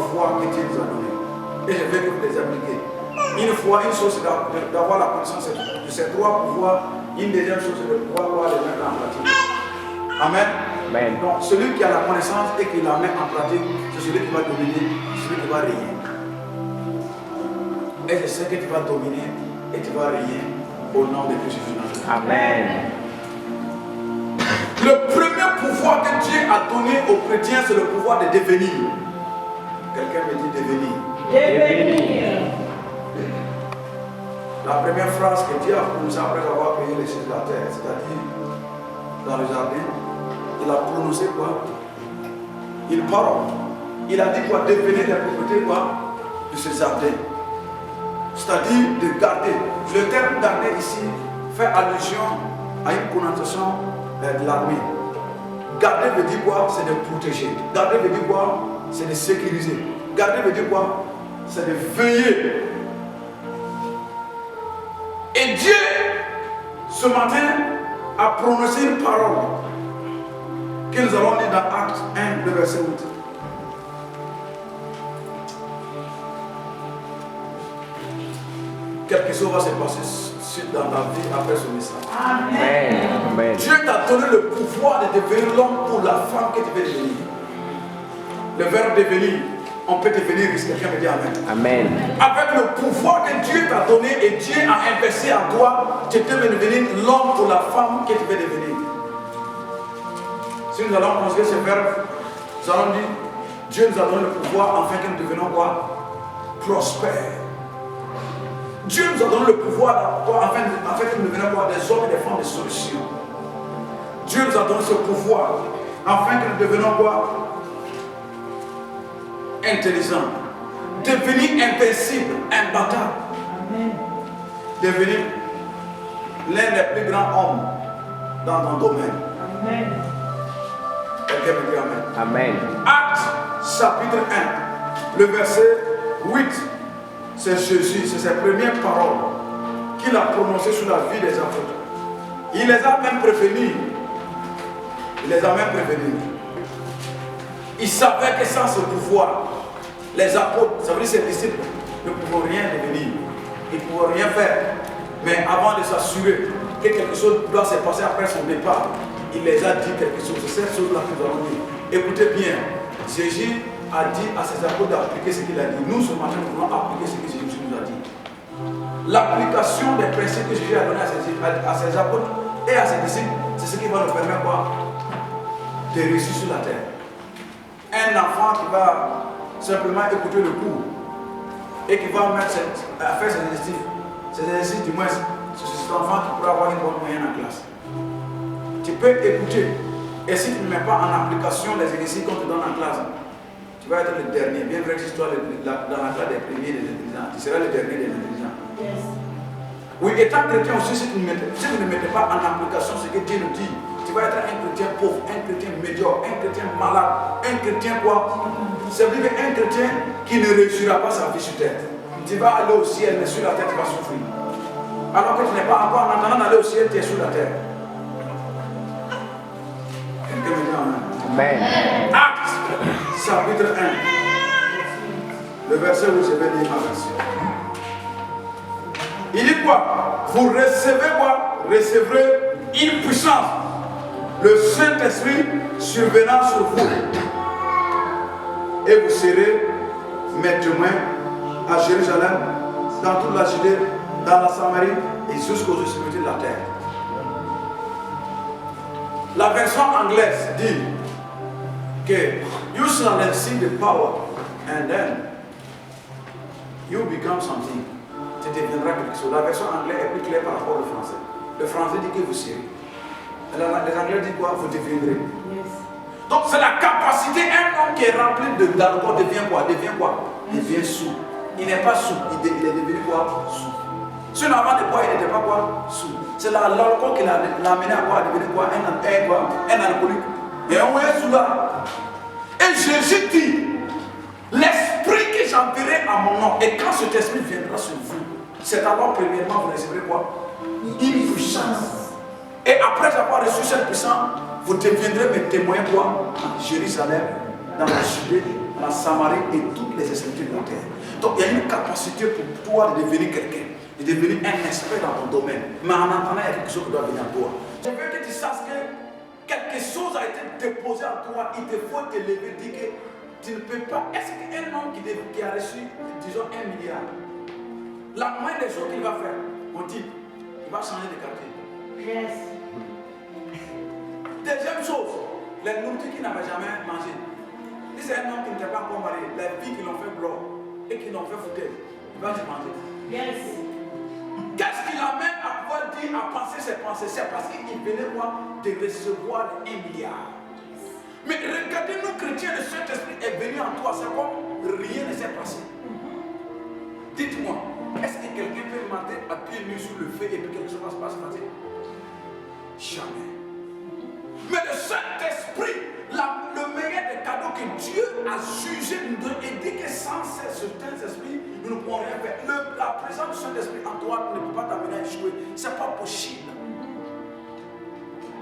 pouvoirs que Dieu nous a donnés. Et je vais vous les appliquer. Une fois, une chose, c'est d'avoir la connaissance de ces trois pouvoirs. Une deuxième chose, c'est de pouvoir les mettre en pratique. Amen. Amen. Donc, celui qui a la connaissance et qui la met en pratique, c'est celui qui va dominer, celui qui va régner. Et je sais que tu vas dominer et tu vas régner au nom de Jésus. Amen. Le premier pouvoir que Dieu a donné aux chrétiens, c'est le pouvoir de devenir. Quelqu'un me dit devenir. Devenir. La première phrase que Dieu a prononcée après avoir créé les cieux de la terre, c'est-à-dire dans le jardin, il a prononcé quoi? Il parle. Il a dit quoi? Devenir les propriétés quoi? De ce jardin. C'est-à-dire de garder. Le terme garder ici fait allusion à une connotation de l'armée. Garder veut dire quoi? C'est de protéger. Garder veut dire quoi? C'est de sécuriser. Garder veut dire quoi? C'est de veiller. Et Dieu, ce matin, a prononcé une parole que nous allons lire dans Actes 1, le verset 8. Quelque chose va se passer dans ta vie après ce message. Amen. Amen. Dieu t'a donné le pouvoir de devenir l'homme pour la femme que tu veux devenir. Le verbe devenir, on peut devenir riche. Quelqu'un me dit Amen. Amen. Avec le pouvoir que Dieu t'a donné et Dieu a investi en toi, tu peux devenir l'homme pour la femme que tu veux devenir. Si nous allons considérer ce verbe, nous allons dire Dieu nous a donné le pouvoir afin que nous devenions quoi? Prospères. Dieu nous a donné le pouvoir afin que nous devenions quoi? Des hommes et des femmes de solution. Dieu nous a donné ce pouvoir afin que nous devenions quoi? Intelligents. Devenir invincible, imbattable. Amen. Devenir l'un des plus grands hommes dans ton domaine. Amen. Quelqu'un me dit Amen. Amen. Actes chapitre 1, le verset 8, c'est Jésus, c'est ses premières paroles qu'il a prononcées sur la vie des apôtres. Il les a même prévenus. Il les a même prévenus. Il savait que sans ce pouvoir, les apôtres, ça veut dire ses disciples, ne pouvaient rien devenir. Ils ne pouvaient rien faire. Mais avant de s'assurer que quelque chose doit se passer après son départ, il les a dit quelque chose. C'est cette chose-là que nous allons dire. Écoutez bien, Jésus a dit à ses apôtres d'appliquer ce qu'il a dit. Nous, ce matin, nous voulons appliquer ce que Jésus nous a dit. L'application des principes que Jésus a donné à ses apôtres et à ses disciples, c'est ce qui va nous permettre quoi? De réussir sur la terre. Un enfant qui va simplement écouter le cours et qui va faire ses exercices du moins, c'est cet enfant qui pourra avoir une bonne moyenne en classe. Tu peux écouter et si tu ne mets pas en application les exercices qu'on te donne en classe, tu vas être le dernier. Bien vrai que si tu es dans la classe des premiers des intelligents, tu seras le dernier des intelligents. Yes. Oui, étant chrétien aussi, si vous ne mettez pas en application ce que Dieu nous dit, tu vas être un chrétien pauvre, un chrétien médiocre, un chrétien malade, un chrétien quoi? Ça veut dire un chrétien qui ne réussira pas sa vie sur terre. Tu vas aller au ciel, mais sur la terre tu vas souffrir. Alors que tu n'es pas encore en attendant d'aller au ciel, tu es sur la terre. Quelqu'un me dit Amen. Amen. Actes, chapitre 1. Le verset où je vais lire ma version. Il dit quoi? Vous recevez quoi? Recevrez une puissance. Le Saint-Esprit survenant sur vous. Et vous serez mes témoins à Jérusalem, dans toute la Judée, dans la Samarie et jusqu'aux extrémités de la terre. La version anglaise dit que you shall receive the power and then you become something. Tu deviendras quelque chose. La version anglaise est plus claire par rapport au français. Le français dit que vous serez. Les Anglais disent quoi? Vous deviendrez. Yes. Donc c'est la capacité, un homme qui est rempli d'alcool devient quoi? Devient quoi? Il devient sourd. Il n'est pas sourd, il est devenu quoi? Sourd. Sinon avant de boire, il n'était pas quoi? Sourd. C'est l'alcool qui l'a amené à quoi? À devenir quoi? Un alcoolique. Et on est sous là. Et Jésus dit, l'esprit que j'enverrai à mon nom, et quand cet esprit viendra sur vous, c'est alors premièrement vous recevrez quoi? Une puissance. Et après avoir reçu cette puissance, vous deviendrez mes témoins quoi? En Jérusalem, dans la Judée, la Samarie et toutes les extrémités de la terre. Donc il y a une capacité pour toi de devenir quelqu'un, de devenir un expert dans ton domaine. Mais en attendant, il y a quelque chose qui doit venir à toi. Je veux que tu saches que quelque chose a été déposé à toi, il te faut te lever, dire que tu ne peux pas. Est-ce qu'un homme qui a reçu, disons, 1 milliard, la moindre des choses qu'il va faire, on dit, il va changer de quartier. Yes. Deuxième chose, les nourritures qu'il n'avait jamais mangé. Si c'est un homme qui n'était pas encore marié, les filles qui l'ont fait blanc et qui l'ont fait foutaise, il va se manger. Yes. Qu'est-ce qui l'amène à pouvoir dire, à penser ses pensées? C'est parce qu'il venait voir de recevoir 1 milliard. Mais regardez, nous chrétiens, le Saint-Esprit est venu en toi, c'est comme rien ne s'est passé. Dites-moi, est-ce que quelqu'un peut mater à pied nu sur le feu et puis quelque chose va se passer? Jamais. Mais le Saint-Esprit, le meilleur des cadeaux que Dieu a jugé nous donner, et dit que sans ce Saint-Esprit, nous ne pouvons rien faire. La présence du Saint-Esprit en toi ne peut pas t'amener à échouer. Ce n'est pas possible.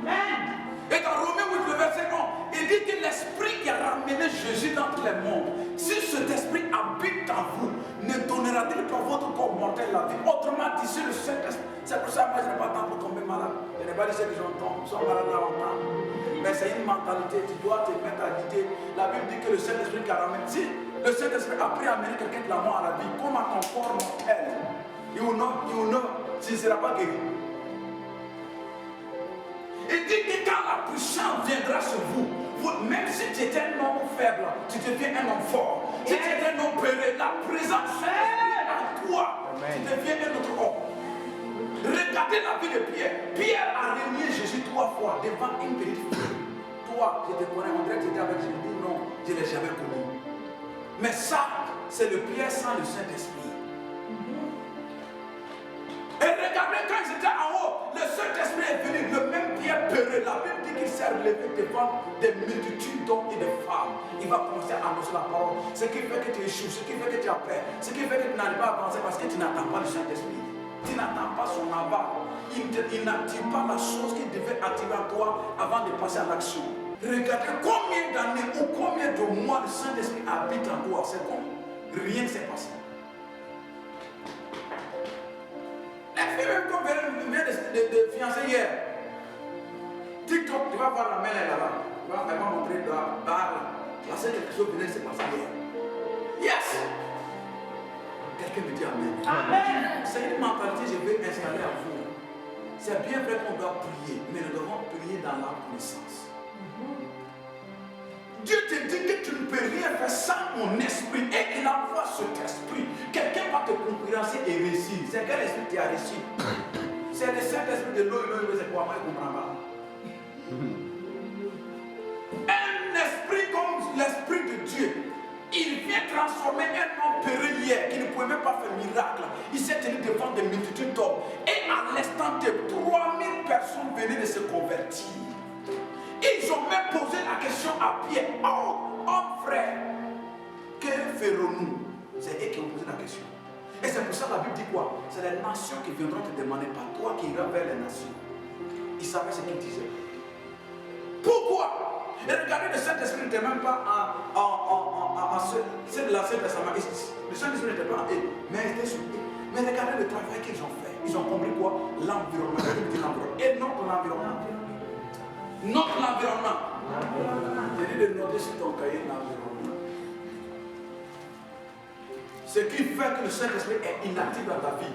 Amen. Et dans Romains 8, le verset 1, il dit que l'Esprit qui a ramené Jésus dans tous les mondes, si cet Esprit habite en vous, ne donnera-t-il pas votre corps mortel la vie? Autrement dit, c'est le Saint-Esprit. C'est pour ça que moi je n'ai pas temps pour tomber malade. Je n'ai pas dit ceux qui sont malades là longtemps. Mais c'est une mentalité, tu dois te mettre à l'idée. La Bible dit que le Saint-Esprit qui a ramené. Si le Saint-Esprit a pris à amener quelqu'un de la mort à la vie, comme à ton corps mortel, il ne sera pas guéri. Il dit que quand la puissance viendra sur vous, même si tu étais un homme faible, tu deviens un homme fort. Si tu étais un homme péri, la présence en toi, tu deviens un autre homme. Regardez la vie de Pierre. Pierre a renié Jésus 3 fois devant une petite fille. Toi, je te connais, on dirait que tu étais avec Jésus. Non, je ne l'ai jamais connu. Mais ça, c'est le Pierre sans le Saint-Esprit. Et regardez, quand ils étaient en haut, le Saint-Esprit est venu, le même Pierre peureux. La Bible dit qu'il s'est relevé devant des multitudes d'hommes et de femmes. Il va commencer à annoncer la parole. Ce qui fait que tu échoues, ce qui fait que tu as peur, ce qui fait que tu n'arrives pas à avancer parce que tu n'attends pas le Saint-Esprit. Tu n'attends pas son aval. Il n'attire pas la chose qui devait attirer à toi avant de passer à l'action. Regardez combien d'années ou combien de mois le Saint-Esprit habite en toi. C'est comme rien ne s'est passé. La fille même qu'on vient de fiancer hier. TikTok, tu vas voir la main là-bas. Elle va montrer là, la seule chose qui venait de se passer hier. Yes! Quelqu'un me dit Amen. Amen. C'est une mentalité que je vais installer à vous. C'est bien vrai qu'on doit prier, mais nous devons prier dans la connaissance. Dieu te dit que tu ne peux rien faire sans mon esprit et il envoie cet esprit. Quelqu'un va te concurrencer et réussir. C'est quel esprit qui a réussi? C'est le Saint-Esprit de l'eau, c'est quoi? Moi, je ne comprends pas. Un esprit comme l'esprit de Dieu. Il vient transformer un homme péri hier qui ne pouvait même pas faire miracle. Il s'est tenu devant des multitudes d'hommes. Et à l'instant de 3000 personnes venaient de se convertir. Ils ont même posé la question à Pierre. Oh, homme frère, que ferons-nous? C'est eux qui ont posé la question. Et c'est pour ça que la Bible dit quoi? C'est les nations qui viendront te demander, pas toi qui iras vers les nations. Ils savaient ce qu'ils disaient. Pourquoi? Et regardez, le Saint-Esprit n'était même pas c'est de l'Ancien Testament. Le Saint-Esprit n'était pas en eux, mais il était sur eux. Mais regardez le travail qu'ils ont fait. Ils ont compris quoi? L'environnement. Et notre environnement. Notre environnement. J'ai dit de noter sur ton cahier l'environnement. Ce qui fait que le Saint-Esprit est inactif dans ta vie,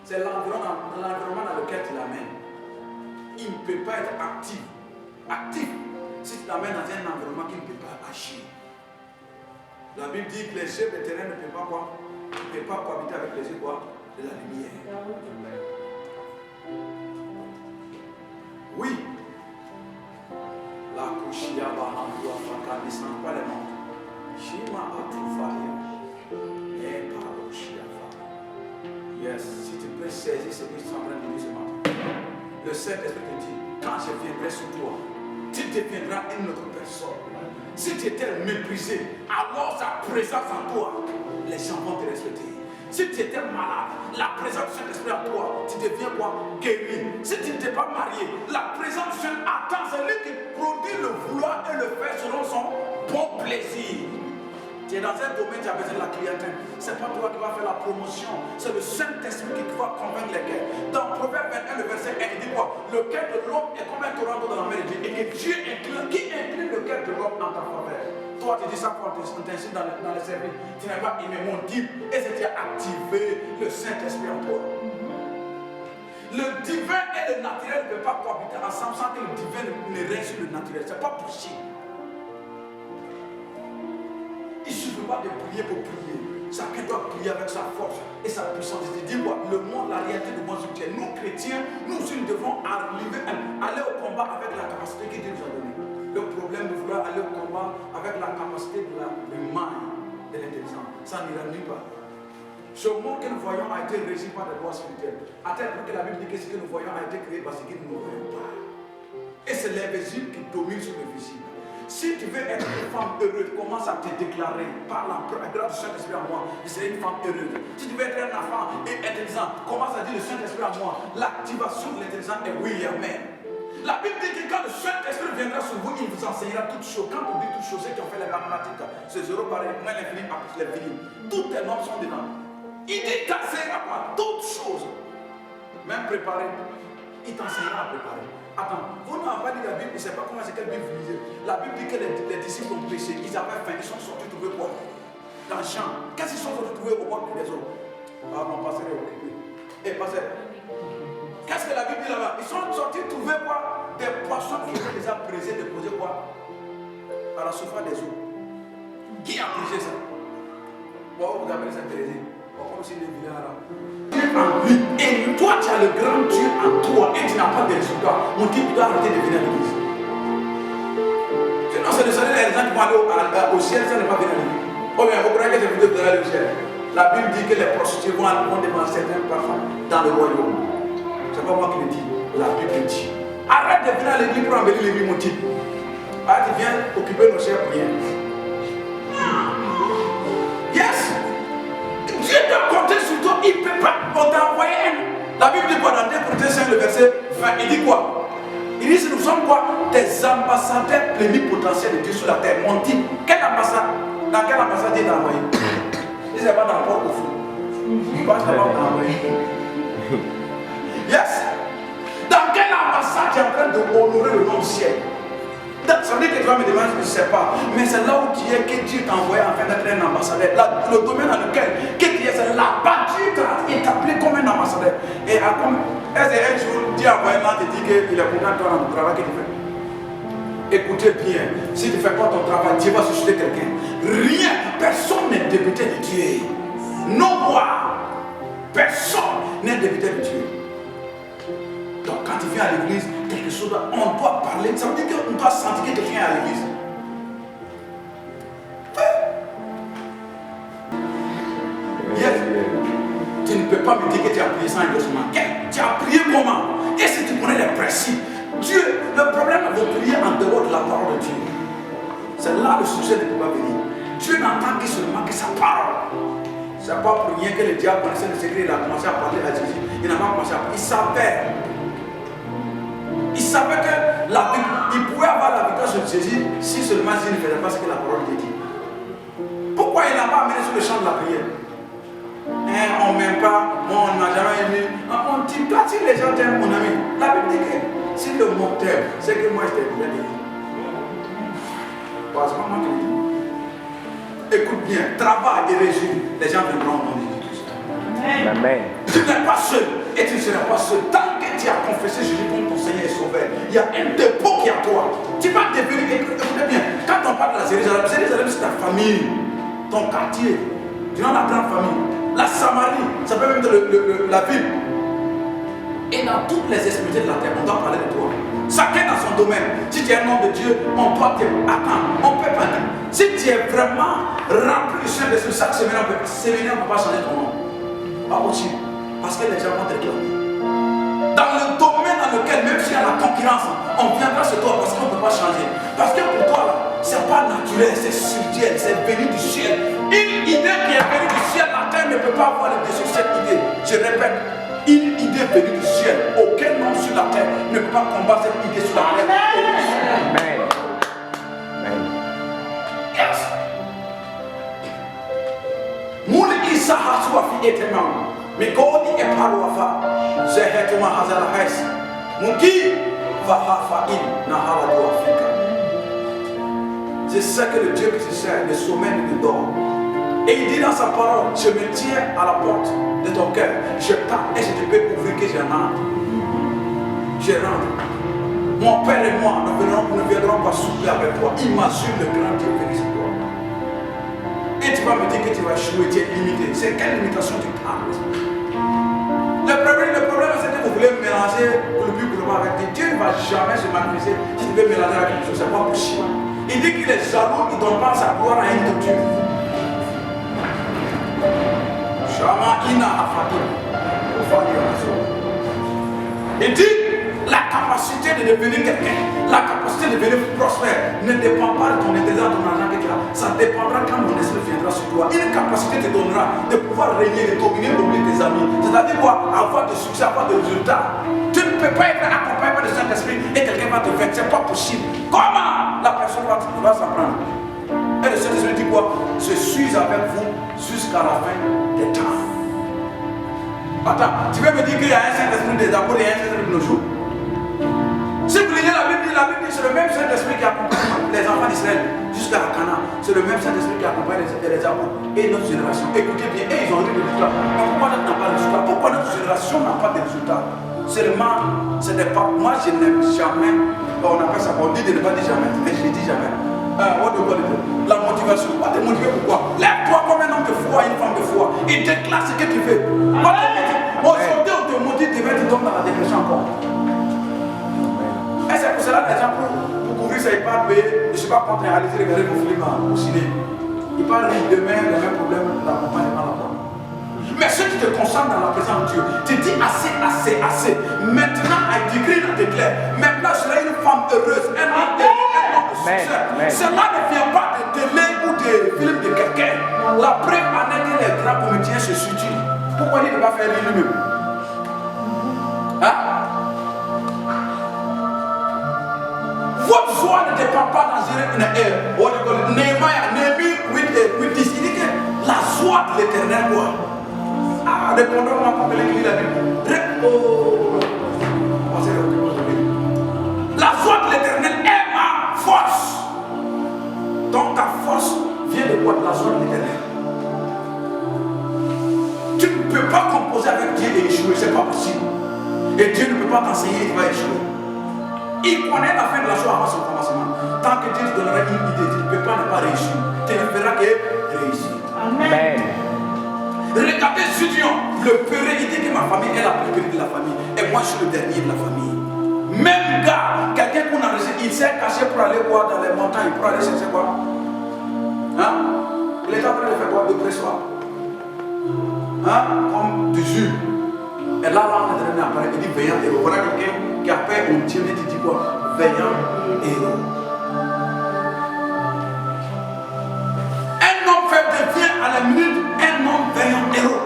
c'est l'environnement dans lequel tu l'amènes. Il ne peut pas être actif. Actif. Si tu l'amènes dans un environnement qui ne peut pas agir. La Bible dit que les chefs de terrain ne peuvent pas quoi? Ne peuvent pas cohabiter avec les yeux quoi? De la lumière. Oui. La Kushia Bahandua Faka descend pas les noms. Shima Atufaya. Et Paroshia Faka. Yes. Si tu peux saisir ce que tu es en train de dire ce matin. Le Saint-Esprit te dit, quand je viendrai sur toi, tu deviendras une autre personne. Si tu étais méprisé, alors sa présence en toi, les gens vont te respecter. Si tu étais malade, la présence du Saint-Esprit en toi, tu deviens quoi? Guéri. Si tu n'étais pas marié, la présence du Saint-Esprit attend celui qui produit le vouloir et le faire selon son bon plaisir. Tu es dans un domaine, tu as besoin de la clientèle. Ce n'est pas toi qui vas faire la promotion. C'est le Saint-Esprit qui va convaincre les cœurs. Dans Proverbe 21, le verset 1, il dit quoi? Le cœur de l'homme est comme un torrent d'eau dans la mer de Dieu. Et que Dieu incline, qui incline le cœur de l'homme en ta faveur. Toi, tu dis ça quand tu t'inscris dans le service. Tu n'as pas aimé mon type. Et c'est tu as activé le Saint-Esprit en toi. Le divin et le naturel ne peuvent pas cohabiter ensemble sans que le divin ne règne sur le naturel. Ce n'est pas possible. Il ne suffit pas de prier pour prier. Chacun doit prier avec sa force et sa puissance. Je dis quoi? Le monde, la réalité du monde spirituel. Nous chrétiens, nous aussi, nous devons aller au combat avec la capacité que Dieu nous a donnée. Le problème de vouloir aller au combat avec la capacité de mind, de l'intelligence, ça n'ira nulle part. Ce monde que nous voyons a été régi par des lois spirituelles. À tel point que la Bible dit que ce que nous voyons a été créé parce que nous ne voyons pas. Et c'est l'invisible qui domine sur le visible. Si tu veux être une femme heureuse, commence à te déclarer par la grâce du Saint-Esprit en moi, je serai une femme heureuse. Si tu veux être un enfant et intelligent, commence à dire le Saint-Esprit en moi. L'activation de l'intelligence est oui et amen. La Bible dit que quand le Saint-Esprit viendra sur vous, il vous enseignera toutes choses. Quand on dit toutes choses, c'est qui ont fait les mathématiques. C'est zéro pareil, moins l'infini, plus l'infini. Toutes les normes sont dedans. Il dit t'enseignera quoi? Toutes choses. Même préparer. Il t'enseignera à préparer. Attends, vous n'avez pas dit la Bible, je ne sais pas comment c'est quelle Bible vous lisez. La Bible dit que les disciples ont péché, ils avaient faim, ils sont sortis trouver quoi? Dans le champ. Qu'est-ce qu'ils sont sortis trouver au bord des eaux? Ah, mon pasteur est occupé. Eh, pasteur. Qu'est-ce que la Bible dit là-bas? Ils sont sortis trouver quoi? Des poissons qui étaient déjà brisés, déposés quoi? À la surface des eaux. Qui a brisé ça? Bon, vous appelez ça brisé. Comme si les vilains là. En lui. Et toi, tu as le grand Dieu en toi et tu n'as pas de résultat. Mon Dieu, tu dois arrêter de venir à l'église. Sinon, c'est le seul des gens qui vont aller au ciel, ça n'est pas venir à l'église. Oh bien, vous croyez que c'est vous de aller au ciel? La Bible dit que les prostituées vont devant certains parfums dans le royaume. C'est pas moi qui le dis, la Bible dit. Arrête de venir à l'église pour embellir l'église, mon type. Ah, tu viens occuper nos chers prières. Yes! Dieu doit compter sur toi, il ne peut pas. On t'a envoyé un. La Bible dit quoi dans 2 Corinthiens 5, le verset 20? Il dit quoi? Il dit nous sommes quoi? Des ambassadeurs plénipotentiels de Dieu sur la terre. Mon type, quelle ambassade? Dans quelle ambassade Dieu t'a envoyé? Il ne sait pas dans le port au fou. Il va savoir où t'a envoyé. Yes. Dans quelle ambassade tu es en train d'honorer le nom du ciel? Ça veut dire que tu vas me demander, je ne sais pas. Mais c'est là où tu es que Dieu t'a envoyé afin d'être un ambassadeur. Le domaine dans lequel tu es, c'est là-bas Dieu t'a établi comme un ambassadeur. Et est-ce qu'un jour Dieu a envoyé là te dit qu'il est content de toi dans le travail que tu fais? Écoutez bien, si tu ne fais pas ton travail, Dieu va susciter quelqu'un. Rien, personne n'est débuté de Dieu. Non, moi, personne n'est débuté de Dieu. Donc quand tu viens à l'église, quelque chose, on doit parler. Ça veut dire qu'on doit sentir que quelqu'un est à l'église. Yes. Tu ne peux pas me dire que tu as prié sans endossement. Tu as prié comment? Et si tu connais les principes, Dieu, le problème de prier en dehors de la parole de Dieu, c'est là le succès ne peut pas venir. Dieu n'entend que seulement que sa parole. Ce n'est pas pour rien que le diable connaissait le secret, il a commencé à parler à Jésus. Il n'a pas commencé à parler. Il savait que il pouvait avoir la victoire sur Jésus si seulement il ne faisait pas ce que la parole lui dit. Pourquoi il n'a pas amené sur le champ de la prière? On ne m'aime pas, on n'a jamais aimé. On dit, toi, si les gens t'aiment, mon ami, la Bible dit que si le monde t'aime, c'est que moi je t'ai bien aimé. C'est pas moi qui le dis. Écoute bien, travaille et réjouis, les gens viendront au nom de Jésus. Amen. Tu n'es pas seul et tu ne seras pas seul. Tant que tu as confessé Jésus comme ton Seigneur et Sauveur, il y a un dépôt qui est à toi. Tu vas devenir, écoutez bien, quand on parle de la Jérusalem, c'est ta famille, ton quartier, tu as la grande famille. La Samarie, ça peut même être la ville. Et dans toutes les extrémités de la terre, on doit parler de toi. Chacun dans son domaine. Si tu es un homme de Dieu, on doit te attendre. On peut pas dire. Si tu es vraiment rempli du Saint-Esprit, chaque semaine, on ne peut pas changer ton nom. Pas possible. Parce que les gens vont te réclamer. Dans le domaine dans lequel, même s'il y a la concurrence, on viendra sur toi parce qu'on ne peut pas changer. Parce que pour toi, ce n'est pas naturel, c'est spirituel, c'est venu du ciel. Une idée qui est venue du ciel, la terre ne peut pas avoir le dessus de cette idée. Je répète, une idée venue du ciel, aucun nom sur la terre ne peut pas combattre cette idée sur la terre. Amen. Amen. Yes. isa haswa fi etemam mikodi e parwafa zehetuma hazara hais muki va hafain na hala do Afrika. C'est ça que le Dieu qui se sert le sommet de dort. Et il dit dans sa parole, je me tiens à la porte de ton cœur, je tape et je te peux ouvrir que je rentre. Je rentre. Mon père et moi, nous ne viendrons pas souper avec toi. Imagine le grand Dieu venu sur toi. Et tu vas me dire que tu vas échouer, tu es limité. C'est quelle limitation tu parles? Le problème c'est que vous voulez mélanger le but global avec Dieu. Dieu ne va jamais se manifester si tu veux mélanger avec quelque chose. Ce n'est pas possible. Il dit qu'il est jaloux, il ne donne pas sa gloire à une autre Dieu. Shama ina afatim. Il dit la capacité de devenir quelqu'un, la capacité de devenir prospère ne dépend pas de ton intelligence, de ton argent que tu as. Ça dépendra quand mon esprit viendra sur toi. Une capacité te donnera de pouvoir régner, de dominer, d'oublier tes amis. C'est-à-dire quoi? Avoir de succès, avoir de résultats. Tu ne peux pas être accompagné par le Saint-Esprit et quelqu'un va te faire. C'est pas possible. Comment la personne va s'apprendre? Et le Saint-Esprit dit quoi? Je suis avec vous jusqu'à la fin des temps. Attends, tu veux me dire qu'il y a un Saint-Esprit des apôtres et un Saint-Esprit de nos jours? Si vous lisez la Bible dit c'est le même Saint-Esprit qui accompagne les enfants d'Israël jusqu'à la Canaan. C'est le même Saint-Esprit qui accompagne les apôtres et notre génération. Écoutez bien, et ils ont eu des résultats. Mais pourquoi notre n'a pas de résultats? Pourquoi notre génération n'a pas de résultats? Seulement, ce n'est pas. Moi, je n'aime jamais. On appelle ça, on dit de ne pas dire jamais, mais je ne dis jamais. La motivation. On va te motiver pourquoi? Lève-toi comme un homme de foi, une femme de foi. Et déclare ce que tu veux. Aujourd'hui, on te motive, tu vas te tomber dans la dépression encore. Et c'est pour cela que les gens, pour couvrir ça, ils parlent, je ne suis pas contre réaliser, regarder mon film au ciné. Ils parlent demain, le même problème, la campagne n'est pas là-bas. Mais ceux qui te concentrent dans la présence de Dieu, tu dis assez. Maintenant, elle décrit dans tes clés. Maintenant, je serai une femme heureuse, un homme de succès. Cela ne vient pas de télé ou de film de quelqu'un. La preuve en est que les grands comédiens se suturent. Pourquoi il ne va pas faire lui-même? Hein? Votre joie ne dépend pas dans Néhémie 8:10. Il dit que la joie de l'éternel, quoi. Ah, répondons à mon collègue qui l'a dit. La joie de l'éternel est ma force. Donc ta force vient de quoi? De la joie de l'éternel. Tu ne peux pas composer avec Dieu et échouer, c'est pas possible. Et Dieu ne peut pas t'enseigner, il va échouer. Il connaît la fin de la chose avant son commencement. Tant que Dieu te donnera une idée, tu ne peux pas ne pas réussir. Tu ne feras que réussir. Amen. Regardez Gideon, le péré, il dit que ma famille est la plus petite de la famille. Et moi je suis le dernier de la famille. Même gars, quelqu'un qu'on a reçu, il s'est caché pour aller voir dans les montagnes, pour aller chercher quoi? Hein? Il est en train de faire quoi? De pressoir. Hein? Comme du jus. Et là, on est en train d'apparaître, il dit veillant héros. Voilà quelqu'un qui appelle un Dieu, il dit quoi? Veillant héros. Un homme faible devient à la minute un homme veillant héros.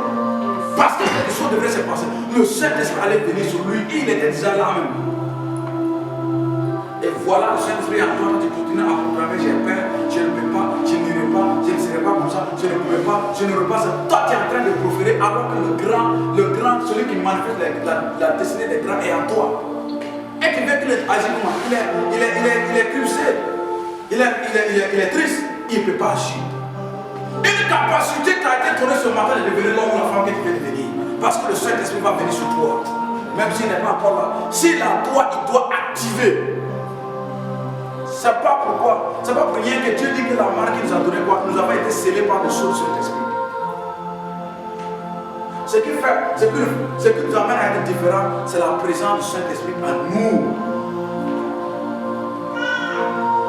Parce que quelque chose devrait se passer. Le Saint-Esprit allait venir sur lui, il était déjà là même. Et voilà le Saint-Esprit en toi, tu continues à proclamer, j'ai peur, je ne peux pas, je n'irai pas, je ne serai pas comme ça, je ne pourrai pas, je n'aurai pas ça. Toi tu es en train de proférer alors que le grand, celui qui manifeste la destinée des grands est en toi. Et tu veux qu'il agisse comment? Il est crucé, il est triste, il ne peut pas agir. Une capacité qui a été donnée ce matin de devenir l'homme ou la femme que tu veux devenir. Parce que le Saint-Esprit va venir sur toi. Même s'il n'est pas encore là. S'il est à toi, il doit activer. C'est pas pourquoi. C'est pas pour rien que Dieu dit que la marque qu'il nous a donné quoi? Nous avons été scellés par le sceau du Saint-Esprit. Ce qui nous amène à être différents, c'est la présence du Saint-Esprit en nous.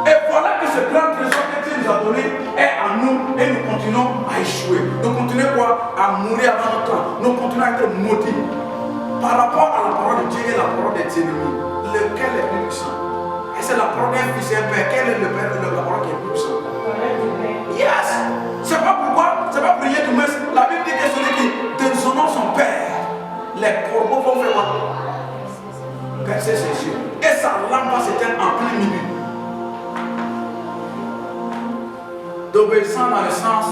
Et voilà que ce grand trésor que Dieu nous a donné est en nous et nous continuons à échouer. Nous continuons quoi? À mourir avant notre temps. Nous continuons à être maudits. Par rapport à la parole de Dieu et la parole des ennemis, lequel est plus puissant? Et c'est la parole d'un fils et un père. Quel est le père de la parole qui est plus puissant? Yes! C'est pas pourquoi, c'est pas pour rien que la Bible dit que celui qui déshonore son père, les corbeaux vont faire quoi? Percer ses yeux. Et sa langue va s'éteindre en plein milieu. D'obéissance dans le sens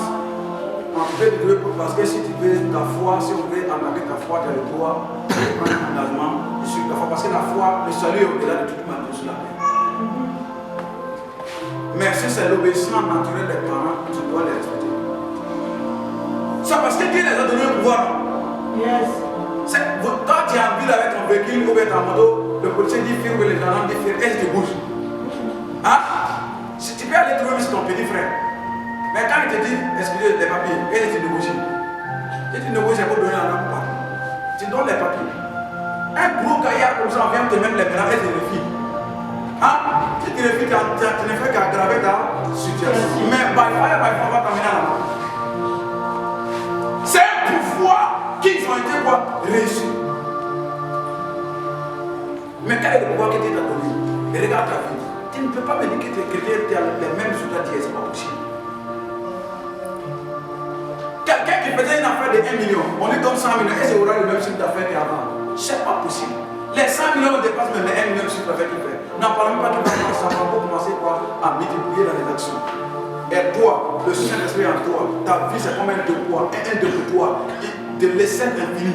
on peut te donner parce que si tu veux ta foi, si on veut attaquer ta foi, tu as le droit de prendre un engagement sur ta foi. Parce que la foi, le salut est au-delà de toute manière sur la terre. Mais si c'est l'obéissance naturelle des parents, tu dois les respecter. C'est parce que Dieu les a donné le pouvoir. Yes. Quand tu es en ville avec ton véhicule ou avec ta moto, le policier dit fire ou les gens disent fire, est-ce que tu bouges? Hein? Si tu peux aller trouver ton petit frère. Mais quand il te dit, excusez les papiers, est-ce que tu négocies? Si tu négocies, il faut donner la langue pas. Tu donnes les papiers. Un gros gaillard comme ça vient te mettre les bras et te refile. Hein? Si tu refuses, tu ne fais qu'aggraver ta situation. Mais by fire, on va t'amener à la main. C'est un pouvoir qu'ils ont été quoi? Réussi. Mais quel est le pouvoir que Dieu t'a donné? Et regarde ta vie. Tu ne peux pas me dire que tu es chrétien, tu as les mêmes résultats d'hier, c'est pas possible. Quelqu'un qui faisait une affaire de 1 million, on lui donne 100 millions et il aura le même chiffre d'affaires qu'avant. C'est pas possible. Les 100 millions dépassent même les 1 million de chiffre d'affaires qu'il fait. N'en parlons pas qu'il va commencer à multiplier dans les actions. Et toi, le Saint-Esprit en toi, ta vie c'est comme un de poids, un de toi, de l'essai infini,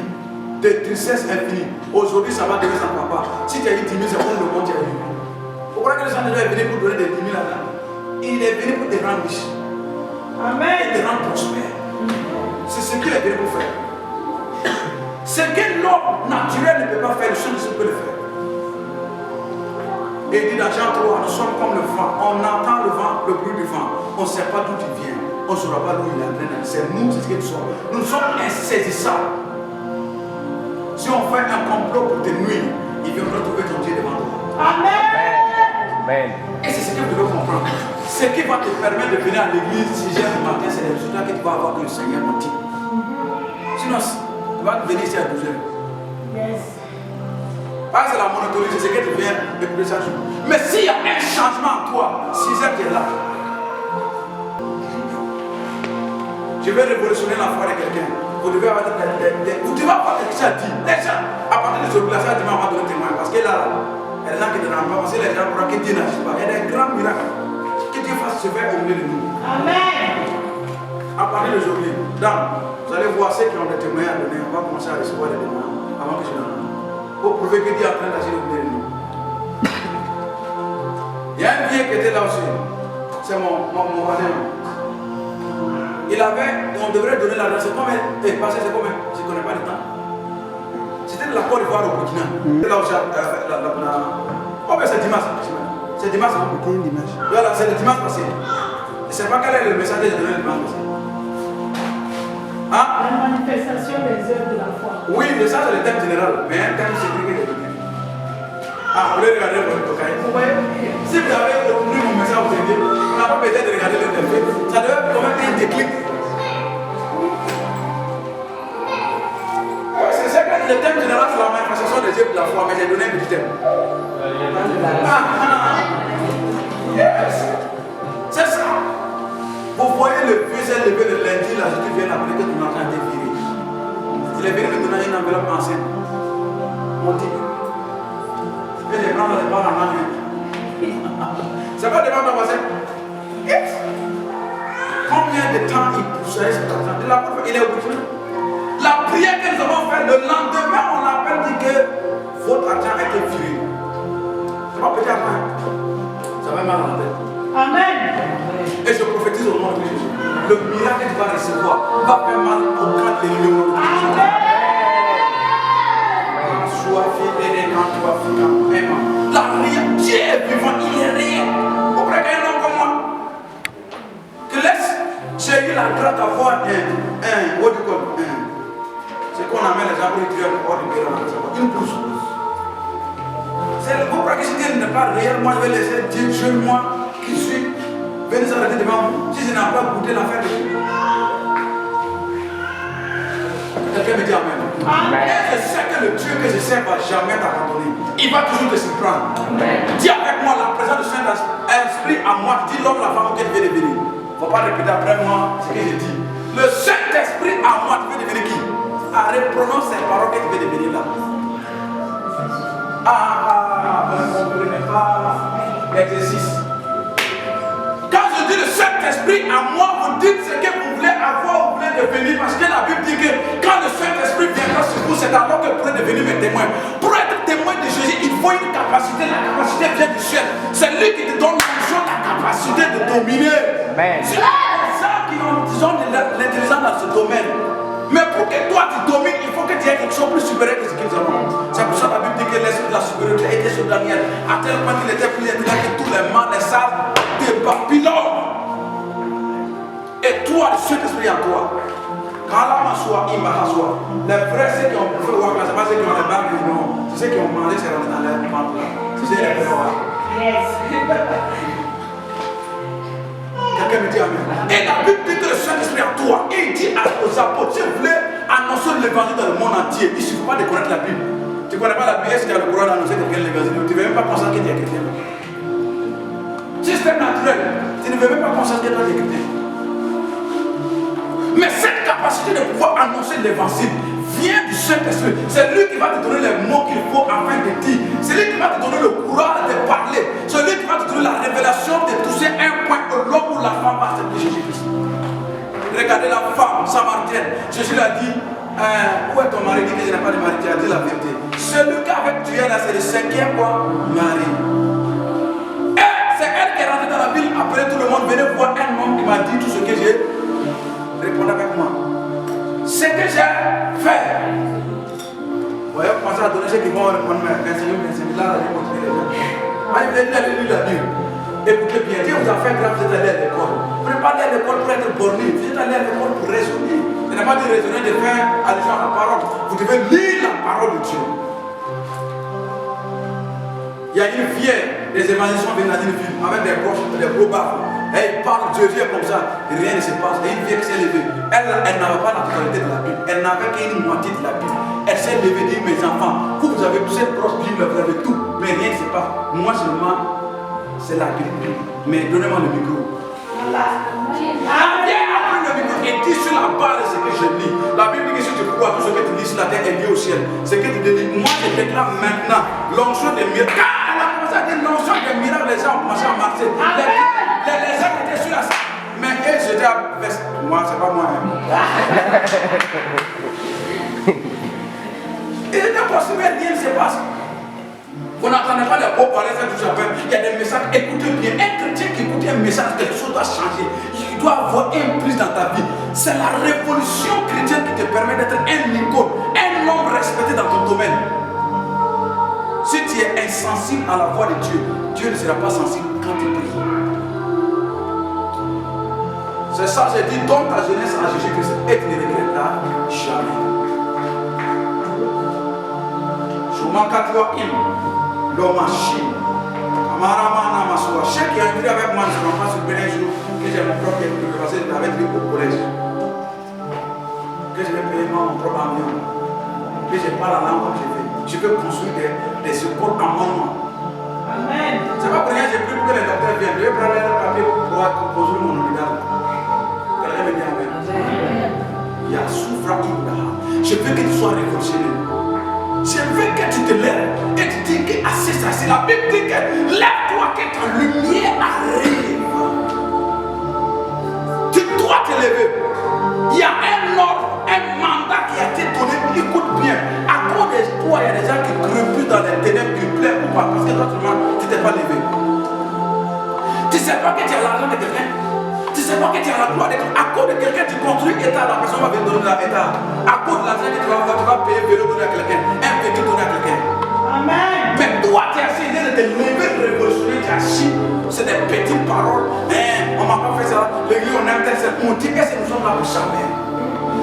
de tristesse infinie. Aujourd'hui ça va donner son papa. Si tu as eu 10 000, c'est comme le monde tu as eu. Pourquoi que le Saint-Esprit est venu pour donner des 10 000 là-dedans? Il est venu pour te rendre riche. Amen. Et te rendre prospère. C'est ce qu'il est venu pour faire. Ce que l'homme naturel ne peut pas faire, le Saint-Esprit peut le faire. Et il dit dans Jean 3, nous sommes comme le vent. On entend le vent, le bruit du vent. On ne sait pas d'où il vient. On ne saura pas d'où il est en train d'aller. C'est nous, c'est ce que nous sommes. Nous sommes insaisissables. Si on fait un complot pour te nuire, il viendra trouver ton Dieu devant toi. Amen. Et c'est ce que vous devez comprendre. Ce qui va te permettre de venir à l'église 6h du matin, c'est les résultats que tu vas avoir que le Seigneur nous dit. Sinon, tu vas venir ici à 12h. Yes. Pas c'est la monotonie, c'est ce que tu viens de plus chaque jour. Mais s'il y a un changement en toi, 6h tu es là. Je vais révolutionner la foi de quelqu'un. Vous devez avoir vous devez avoir quelque chose à dire. Les gens, à partir de ce jour-là, ça va donner témoin. Parce que là, il y a des gens qui ne rendent pas. Parce que les gens croient que Dieu n'agit pas. Il y a des grands miracles. Que Dieu fasse se faire au milieu de nous. Amen. À partir d'aujourd'hui, vous allez voir ceux qui ont des témoins à donner. On va commencer à recevoir les témoins avant que je donne. Pour prouver que Dieu est en train d'agir au milieu de nous. Il y a un vieux qui était là aussi. C'est mon voisin. Il avait, on devrait donner l'argent. C'est combien? Parce que c'est combien? Je ne connais pas le temps. C'était de la Côte d'Ivoire au Burkina. C'est là où oh, mais c'est dimanche. C'est dimanche. Voilà, c'est le dimanche passé. Je ne sais pas quel est le message que j'ai donné le dimanche passé. Hein? La manifestation des œuvres de la foi. Oui, mais ça c'est le thème général. Mais un thème c'est que j'ai donné. Ah, vous voulez regarder votre cahier? Vous voyez? Si vous avez compris mon message aujourd'hui, on n'a pas besoin de regarder le thème. Ça devait quand même un déclic. Oui, c'est ça que le thème général c'est la manifestation des œuvres de la foi, mais j'ai donné un petit thème. Yes. C'est ça. Vous voyez le vieux s'est levé le lundi, là, je te viens après que ton argent est viré. Il est venu me donner une enveloppe ancienne. Mon type. Et je prends les balles en main. C'est pas devant ton voisin. Combien de temps il poussait cet argent? Il est au bout. La prière que nous avons faite, le lendemain, on l'appelle, dit que votre argent a été viré. C'est pas petit argent. Ça va mal à la tête. Amen. Et je prophétise au nom de Jésus. Le miracle que tu vas recevoir va faire mal au crâne de l'union. Amen. La réelle, Dieu est vivant, il est réel. Vous prenez un homme comme moi. Que laisse, j'ai eu la grâce d'avoir c'est qu'on amène les gens pour écrire une pousse. Vous croyez que si Dieu n'est pas réel, moi je vais laisser Dieu, je, moi, qui suis, venir s'arrêter devant vous. Si je n'ai pas goûté l'affaire de Dieu. Quelqu'un me dit Amen. Amen. Et je sais que le Dieu que je sais ne va jamais t'abandonner. Il va toujours te surprendre. Dis avec moi la présence du Saint-Esprit à moi. Dis l'homme, la femme que tu veux devenir. Il ne faut pas répéter après moi ce que je dis. Le Saint-Esprit à moi, tu veux devenir qui? Arrête, prononce ces paroles que tu veux devenir là. Vous ne comprenez pas l'exercice. Quand je dis le Saint-Esprit à moi, vous dites ce que vous voulez avoir, vous voulez dominer. Amen. C'est les gens qui ont, disons, de l'intelligence dans ce domaine. Mais pour que toi tu domines, il faut que tu aies quelque chose de plus supérieur que ce qu'ils ont. C'est pour ça que la Bible dit que l'esprit de la supériorité était sur Daniel, à tel point qu'il était plus intelligent que tous les mâles, les sages de Babylone. Et toi, le Saint-Esprit en toi. Quand la m'assoit, il m'assoit. Les vrais, ceux qui ont fait voir, c'est pas ceux qui ont les barres, non. C'est ceux qui ont mangé, c'est rentré dans leur ventre là. C'est les vrais voir. Yes. Quelqu'un me dit Amen. Et la Bible dit que le Saint-Esprit en toi, et il dit aux apôtres, si vous voulez annoncer l'évangile dans le monde entier, il ne suffit pas de connaître la Bible. Tu ne connais pas la Bible, est-ce qu'il y a le courant d'annoncer quelqu'un l'évangile? Tu ne veux même pas penser que tu es chrétien. Système naturel, tu ne veux même pas penser que tu es chrétien. Mais cette capacité de pouvoir annoncer l'évangile vient du Saint-Esprit. C'est lui qui va te donner les mots qu'il faut afin de dire. C'est lui qui va te donner le courage de parler. C'est lui qui va te donner la révélation de toucher un point que l'homme ou la femme va accepter Jésus-Christ. Regardez la femme samaritaine. Jésus lui a dit, où est ton mari? Il dit que je n'ai pas de mari. Tu as dit la vérité. Celui qui avait tué là, c'est le cinquième quoi? Mari. Et c'est elle qui est rentrée dans la ville. Après tout le monde venait voir un homme qui m'a dit tout ce que j'ai. Répondez avec moi. Ce que j'ai fait. Vous voyez, vous commencez à donner ceux qui vont répondre, mais Seigneur, là, allez continuer les gens. Allez, vous allez lire la Bible. Écoutez bien, Dieu vous a fait grave, vous êtes allé à l'école. Vous n'êtes pas allé à l'école pour être borné, vous êtes allé à l'école pour raisonner. Ce n'est pas de raisonner, de faire allusion à la parole. Vous devez lire la parole de Dieu. Il y a une vieille, des évangélistes sont venus dans une ville avec des gros baffes. Et il parle, Dieu est comme ça, et rien ne se passe. Et une vieille qui s'est levée. Elle n'avait pas la totalité de la Bible. Elle n'avait qu'une moitié de la Bible. Elle s'est levée et dit, mes enfants, vous avez tous cette grosse Bible, vous avez tout, mais rien ne se passe. Moi seulement, c'est la Bible. Mais donnez-moi le micro. La vieille a pris le micro et dit sur la base de ce que je lis. La Bible dit que si tu crois, tout ce que tu lis sur la terre est lié au ciel. Ce que tu lis, moi je déclare maintenant l'onction des miracles. Elle a commencé à dire l'onction des miracles, les gens ont commencé à marcher. Les gens étaient sur la salle. Mais eux, j'étais à veste. Moi, c'est pas moi. Il était possible, rien ne se passe. Vous n'entendez pas les beaux parler, ça tout ça. Il y a des messages, écoutez bien. Un chrétien qui écoute un message, quelque chose doit changer. Il doit avoir un plus dans ta vie. C'est la révolution chrétienne qui te permet d'être un icône, un homme respecté dans ton domaine. Si tu es insensible à la voix de Dieu, Dieu ne sera pas sensible quand tu pries. C'est ça, j'ai dit, donne ta jeunesse à Jésus-Christ et tu ne regretteras jamais. Je manque à toi, l'homme machine. Je sais qu'il y a un truc avec moi, je ne sais pas sur le premier jour que j'ai mon propre école, parce que je l'avais dit au collège. Que je vais payer mon propre avion. Que je parle la langue comme je fais. Je peux construire des écoles en mon nom. Amen. C'est pas pour rien, j'ai pris pour que les docteurs viennent. Je vais prendre un papier pour pouvoir construire mon hôpital. Quelqu'un me dit Amen. Il y a souffrance. Je veux que tu sois révolutionné. Je veux que tu te lèves et tu dis que assez ça, c'est la Bible dit que lève-toi que ta lumière arrive. Tu dois te lever. Il y a un ordre, un mandat qui a été donné. Écoute bien. À cause de toi, il y a des gens qui crépusent dans les ténèbres, qui pleurent ou pas, parce que toi tu t'es pas levé. Tu ne sais pas que tu as l'argent de quelqu'un. Tu ne sais pas que tu as la gloire de quelqu'un. À cause de quelqu'un, tu construis état, la personne va venir donner l'état. À cause de l'argent que tu vas payer, vélo donner à quelqu'un, un véhicule donner à quelqu'un. Amen. Mais toi, tu as essayé de te lever, de révolutionner, tu as chié. C'est des petites paroles. On ne m'a pas fait ça. L'église, on aime tel, on dit que nous sommes là pour jamais.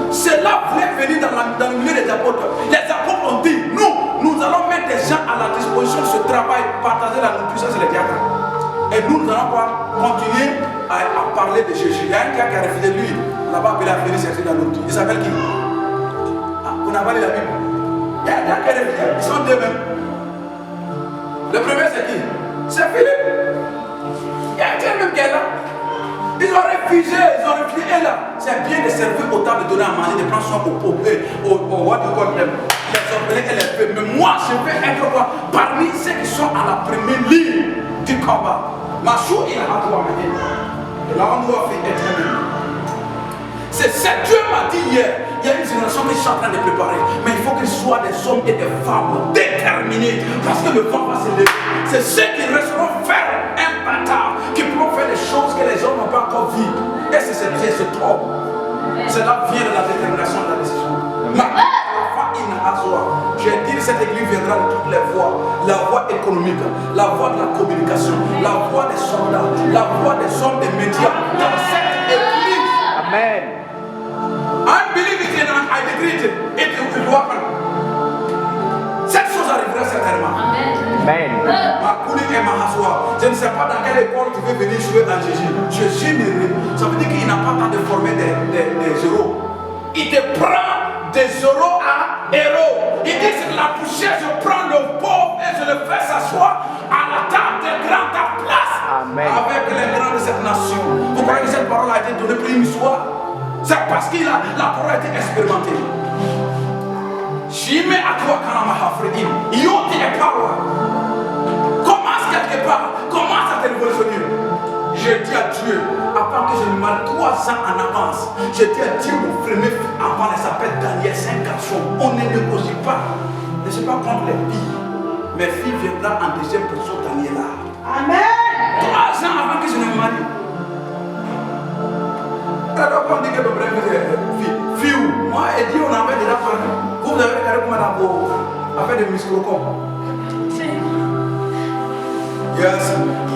Cela voulait venir dans le milieu des apôtres. Les apôtres ont dit, nous allons mettre des gens à la disposition de ce travail, partager la nourriture, c'est les diacres. Et nous allons continuer à parler de Jésus. Il y a un gars qui a refusé lui, là-bas, il a venu chercher la nourriture. Il s'appelle qui? Vous n'avez pas lu la Bible? Il y a un gars qui a refusé, ils sont deux mêmes. Le premier c'est qui? C'est Philippe. Il y a un gars même qui est là. Ils ont refusé, et là, c'est bien de servir au table, de donner à manger, de prendre soin au pauvre, au roi du corps, les orphelins et les feux. Mais moi, je vais être quoi? Parmi ceux qui sont à la première ligne du combat. Ma chou, il a à toi, et là, on doit faire être même. C'est ce que Dieu m'a dit hier. Il y a une génération que je suis en train de préparer. Mais il faut qu'ils soient des hommes et des femmes déterminés. Parce que le vent va se lever. C'est ceux qui resteront fermes, imbattables, qui pourront faire des des choses que les hommes n'ont pas encore vues. Et c'est ce trop. Cela vient de la détermination de la décision. Je dis que cette église viendra de toutes les voies. La voie économique, la voie de la communication, la voie des soldats, la voie des hommes des médias. Dans cette église. Amen. I believe it and I decree it. It will happen. Cette chose arrivera certainement. Amen. Je ne sais pas dans quelle école tu veux venir jouer dans Jésus. Jésus, ça veut dire qu'il n'a pas le temps de former des héros. Il te prend des euros à héros. Il dit c'est de la poussière, je prends le pauvre et je le fais s'asseoir à la table des grands à place. Amen. Avec les grands de cette nation. Vous croyez que cette parole a été donnée pour une histoire? C'est parce que la parole a été expérimentée. Jimé à toi quand on m'a offert. Yote est power. Commence quelque part. Commence à te révolutionner. Je dis à Dieu, avant que je me marie 3 ans en avance, je dis à Dieu, mon premier fils, avant, elle s'appelle Daniel, 5 garçons. On ne négocie pas. Je ne suis pas contre les filles. Mes filles viendront en deuxième position, Daniela. Amen. 3 ans avant que je ne me marie. Alors, on dit que le premier fille, moi et Dieu, on avait déjà parlé. Vous avez regardé comment on a fait des microscopes. Yes,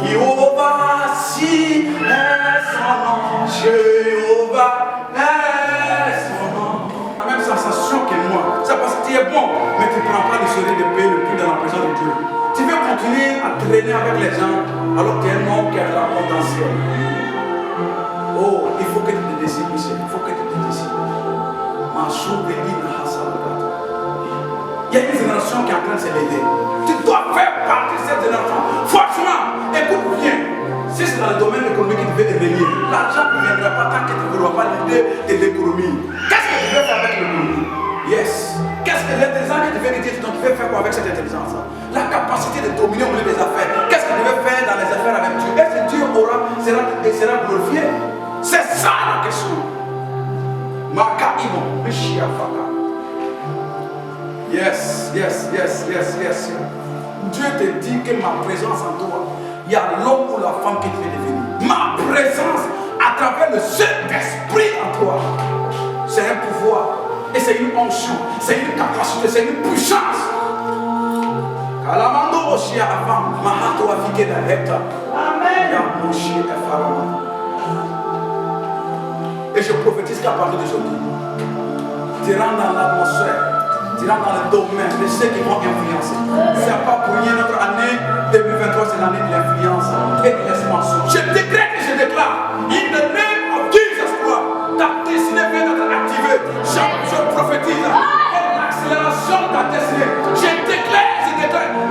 Jéhovah, si est son nom, Jéhovah est son nom. La même sensation que moi, c'est parce que tu es bon, mais tu ne prends pas le soleil de paix le plus dans la présence de Dieu. Tu veux continuer à traîner avec les gens alors que tu es un homme qui a de la potentiel. Oh, il faut que tu te décides, Michel, il faut que tu te décides. Il y a une génération qui est en train de s'élever. Tu dois faire partie de cette génération. Franchement, écoute bien. Si c'est dans le domaine économique que tu veux régner, l'argent ne viendra pas tant que tu ne verras pas l'idée de l'économie. Qu'est-ce que tu veux faire avec l'économie? Yes. Qu'est-ce que l'intelligence que tu veux dire? Donc tu veux faire quoi avec cette intelligence? La capacité de dominer au milieu des affaires. Qu'est-ce que tu veux faire dans les affaires avec Dieu? Est-ce que Dieu sera glorifié? C'est ça la question. Makaimo, Mishia Faka. Yes. Dieu te dit que ma présence en toi, il y a l'homme ou la femme qui te fait devenir. Ma présence à travers le Saint-Esprit en toi, c'est un pouvoir et c'est une onction, c'est une capacité, c'est une puissance. Kalamando Oshia avant, Mahato Afike da Hecta. Amen. Et je prophétise qu'à partir d'aujourd'hui, tu rentres dans l'atmosphère. Tu rentres dans le domaine de ceux qui vont influencer. Ce n'est pas pour rien notre année 2023, c'est l'année de l'influence et de l'expansion. Je décrète et je déclare, in the name of Jesus Christ, ta destinée vient d'être activée. Je prophétise l'accélération de ta destinée. Je déclare,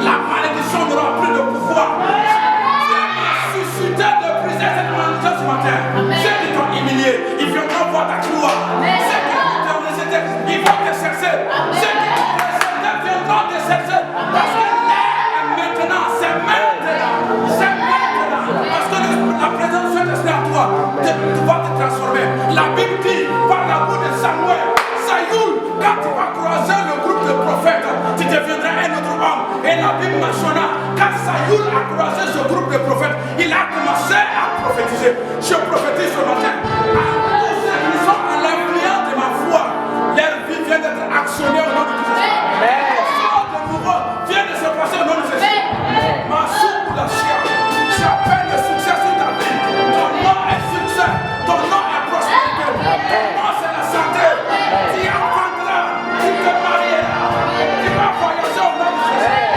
la malédiction n'aura plus de pouvoir. Dieu m'a suscité de briser cette malédiction ce matin. Ceux qui t'ont humilié, ils viendront voir ta gloire. Ceux qui t'ont rejeté, ils vont te chercher. Ceux qui t'ont rejeté viendront te chercher. Parce que l'heure est maintenant, c'est maintenant. C'est maintenant. Parce que la présence de Saint-Esprit en toi va te transformer. La Bible dit, par la bouche de Samuel, Sayoul, quand tu vas croiser le groupe de prophètes, tu deviendras un autre homme. Et la Bible mentionna, quand Sayoul a croisé ce groupe de prophètes, il a commencé à prophétiser. Je prophétise ce matin. À tous ceux qui sont à l'influence de ma foi, leur vie vient d'être actionnée au nom de Jésus. Les choses de nouveau viennent de se passer au nom de Jésus. Ma soupe ou la chienne, j'appelle le succès sur ta vie. Ton nom est succès, ton nom est prospérité. Ton nom c'est la santé. Tu apprendras, tu te marieras, tu vas voyager au nom de Jésus.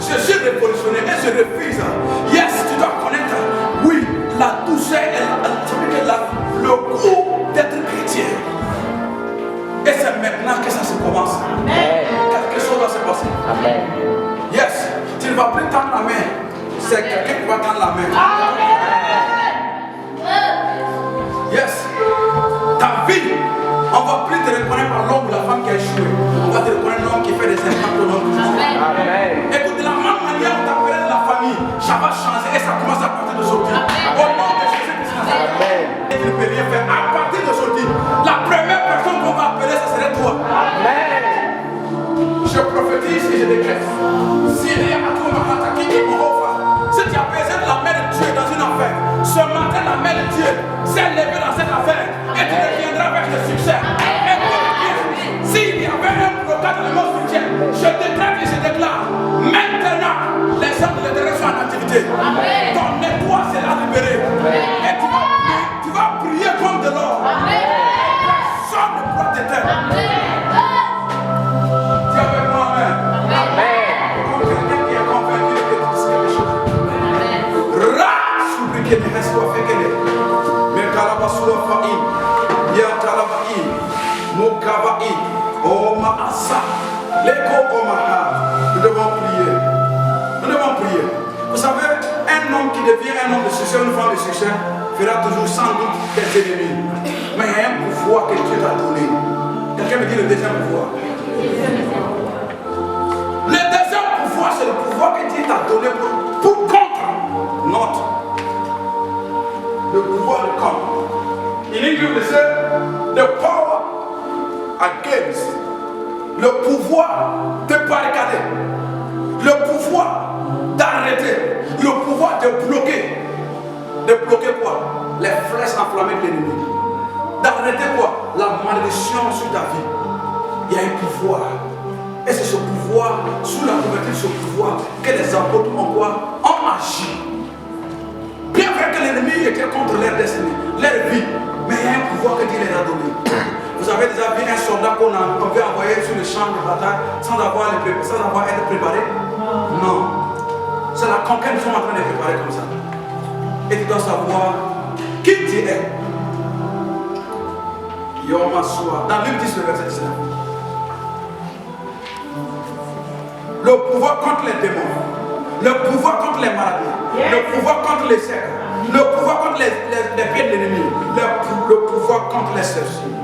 Je suis révolutionné et je refuse. Yes, tu dois connaître. Oui, la douceur et le goût d'être chrétien. Et c'est maintenant que ça se commence. Quelque chose va se passer. Amen. Yes, tu ne vas plus tendre la main. C'est quelqu'un qui va tendre la main. Yes, ta vie, on ne va plus te reconnaître par l'homme ou la femme qui a échoué. On va te reconnaître l'homme qui fait des impacts au nom de Jésus. Amen. Écoute, de la même manière on t'appelait de la famille, ça va changer et ça commence à partir d'aujourd'hui. Au nom de Jésus-Christ. Amen. Et tu ne peux rien faire. À partir d'aujourd'hui, la première personne qu'on va appeler, ce serait toi. Amen. Je Je prophétise et je décrète. Si tu as besoin de la main de Dieu dans une affaire, ce matin la main de Dieu s'est levée dans cette affaire et tu reviendras avec le succès. S'il y avait un blocage dans le monde spirituel, je décrète et je déclare maintenant les hommes de l'éternel sont en activité. Ton étoile sera libérée. Et tu vas prier comme de l'or. Personne ne pourra t'éteindre. Dis avec moi, amen. Comme quelqu'un qui est convaincu que tu dis quelque chose. Suppliquez, mais reste-toi fait qu'elle est. Mais Kalabasula Fahim, Yatalabaim, Mokavaim, Oma Asa, Leko Omaha. Nous devons prier. Nous devons prier. Vous savez, un homme qui devient un homme de succès, une femme de succès, fera toujours sans doute des ennemis. Mais il y a un pouvoir que Dieu t'a donné. Quelqu'un me dit le deuxième pouvoir. Le deuxième pouvoir, c'est le pouvoir que Dieu t'a donné pour contre notre. Le pouvoir de contre. In English, we say the power against. Le pouvoir de barricader. Le pouvoir d'arrêter. Le pouvoir de bloquer. De bloquer quoi? Les flèches enflammées de l'ennemi. D'arrêter quoi? La malédiction sur ta vie. Il y a un pouvoir. Et c'est ce pouvoir, sous la couverture de ce pouvoir, que les apôtres ont quoi? Ont agi. Bien vrai que l'ennemi était contre leur destinée, leur vie, mais il y a un pouvoir que Dieu les a donné. Vous avez déjà vu un soldat qu'on veut envoyer sur le champ de bataille sans avoir été préparé? Non. C'est la conquête qu'ils sont en train de préparer comme ça. Et tu dois savoir qui tu es. Yom Asua, dans Luc 10, le verset 19. Le pouvoir contre les démons, le pouvoir contre les maladies, le pouvoir contre les sectes, le pouvoir contre les pieds de l'ennemi, le pouvoir contre les sorciers,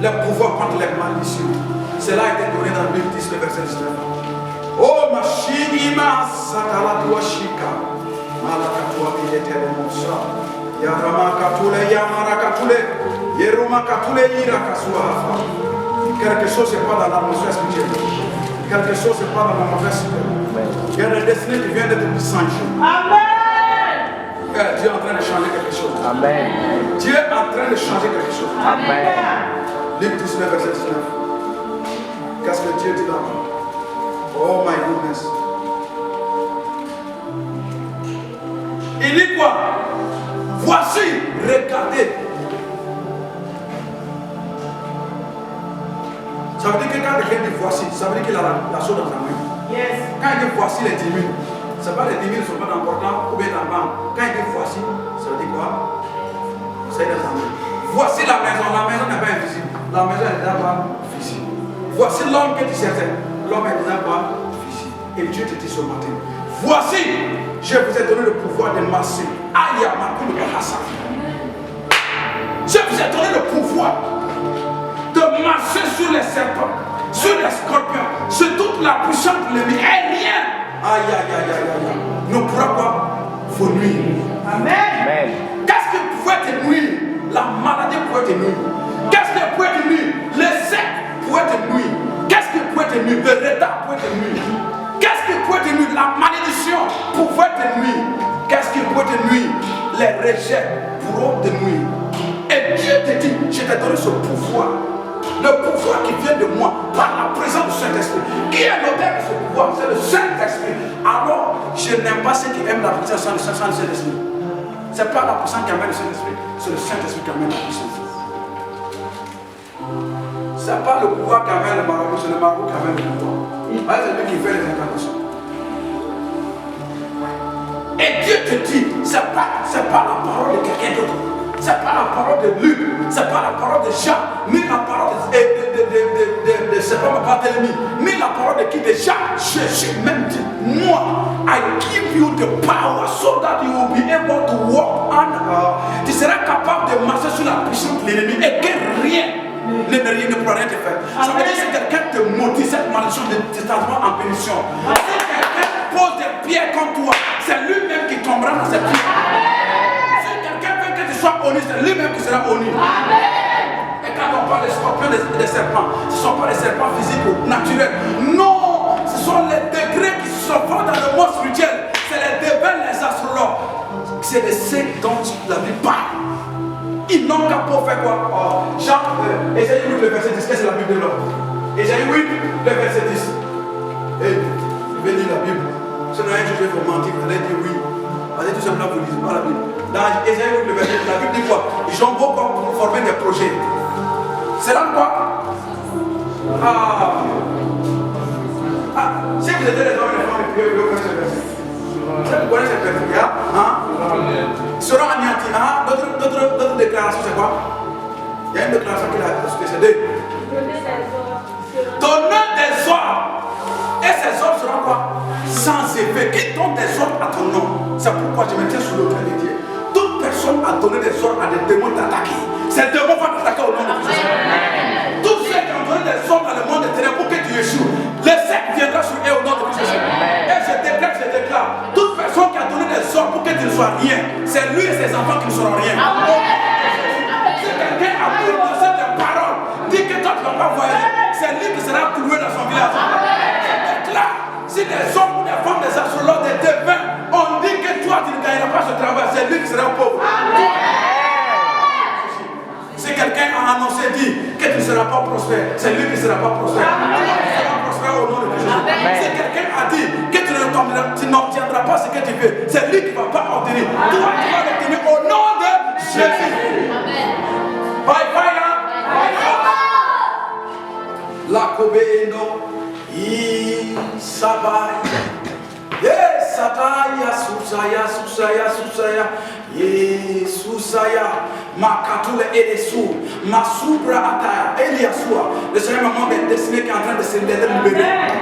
le pouvoir contre les malédictions. Cela a été donné dans Luc 10, le verset 19. Oh, ma chima satala tuashika, malakatua biletele monsa, yarama katule yamara katule, yeruma katule ira kasua. Quelque chose c'est pas dans l'atmosphère spirituelle. Quelque chose n'est pas dans l'atmosphère spirituelle. Il y a des destinées qui viennent d'être changées. Amen. Dieu est en train de changer quelque chose. Amen. Dieu est en train de changer quelque chose. Amen. Luc 19, verset 19. Qu'est-ce que Dieu dit là-bas? Oh my goodness. Il dit quoi? Voici, regardez. Ça veut dire que quand quelqu'un dit voici, ça veut dire qu'il a la chose dans sa main. Yes. Quand il dit voici les 10 000, ce n'est pas les 10 000 ne sont pas importants ou bien dans la banque. Quand il dit voici, ça veut dire quoi? C'est dans sa main. Voici la maison n'est pas invisible. La maison est déjà pas visible. Voici l'homme que tu cherchais. L'homme est déjà pas visible. Et Dieu te dit ce matin, voici, je vous ai donné le pouvoir de marcher. Aya Makoul Bahasa. Je vous ai donné le pouvoir de marcher sur les serpents, sur les scorpions, sur toute la puissance de l'ennemi. Et rien, aïe, aïe, aïe, aïe, aïe, ne pourra pas vous nuire. Amen. Qu'est-ce qui pouvait te nuire? La maladie pouvait te nuire. Qu'est-ce qui pouvait te nuire? Les secs pouvaient te nuire. Qu'est-ce qui pouvait te nuire? Le retard pouvait te nuire. Qu'est-ce qui pouvait te nuire? La malédiction pouvait te nuire. Qu'est-ce qui pouvait te nuire? Les rejets pourront te nuire. Et Dieu te dit, je t'ai donné ce pouvoir. Le pouvoir qui vient de moi par la présence du Saint-Esprit. Qui est l'auteur de ce pouvoir? C'est le Saint-Esprit. Alors, je n'aime pas ceux qui aiment la puissance du Saint-Esprit. Ce n'est pas la puissance qui amène le Saint-Esprit, c'est le Saint-Esprit qui amène la puissance. Ce n'est pas le pouvoir qui amène le marabout, c'est le marabout qui amène le pouvoir. C'est lui qui fait les incantations. Et Dieu te dit, ce n'est pas la parole de quelqu'un d'autre. Ce n'est pas la parole de Luc, ce n'est pas la parole de Jean, ni la parole de Barthélemy, ni la parole de qui déjà. Jésus même dit, moi, I give you the power so that you will be able to walk on. Tu seras capable de marcher sur la puissance de l'ennemi et que rien ne pourra rien te faire. Ça veut dire que si quelqu'un te maudit, cette malédiction de transforme en bénédiction. Si quelqu'un pose des pierres contre toi, c'est lui-même qui tombera dans cette pierre. Soit honni, c'est lui-même qui sera honni. Et quand on parle des scorpions, des serpents, ce ne sont pas des serpents physiques ou naturels. Non, ce sont les degrés qui se font dans le monde spirituel. C'est les devins, les astrologues. C'est de ceux dont la Bible parle. Ils n'ont qu'à pour faire quoi? Jean, Ésaïe 8, le verset 10, c'est la Bible de l'homme. Ésaïe 8, le verset 10. Et je vais lire la Bible. Si vous avez vous mentir, vous allez dire oui. Allez tout simplement vous lisez pas la Bible. Dans Ésaïe 8, le verset 10, la Bible dit quoi? Ils ont beaucoup formé des projets. C'est là quoi? Si vous êtes les hommes et les femmes, vous connaissez ce verset. Si vous connaissez ce verset, seront anéantis. Notre déclaration, c'est quoi? Il y a une déclaration qui a précédé. Donnant des ordres. Et ces ordres seront quoi? Sans effet. Qui donne des ordres à ton nom? C'est pourquoi je me tiens sur l'autorité de Dieu. Toute personne a donné des ordres à des démons d'attaquer. Ces démons vont t'attaquer au nom de Jésus. Tous ceux qui ont donné des ordres dans le monde des ténèbres pour que tu échoues, le sceptre viendra sur eux au nom de Jésus. Et je déclare, toute personne qui a donné des ordres pour que tu ne sois rien, c'est lui et ses enfants qui ne seront rien. Si quelqu'un a prononcé des paroles, dit que toi tu ne vas pas voyager, c'est lui qui sera cloué dans son village. Je déclare, si des hommes ou des femmes, des astrologues, des devins, on dit que toi tu ne gagneras pas ce travail, c'est lui qui sera pauvre. Si quelqu'un a annoncé, dit que tu ne seras pas prospère, c'est lui qui ne sera pas prospère. Tu seras prospère au nom de Jésus. Si quelqu'un a dit que tu n'obtiendras pas ce que tu veux, c'est lui qui ne va pas obtenir. Toi, tu vas l'obtenir au nom de Jésus. Bye bye. La Kobeeno, Isabai. Yes, Sataya, Susaya. Yesusaya, Makatule Edesu, Masubra Ataya, Eliasua. Le Seigneur m'a demandé des destinés qui sont en train de se libérer.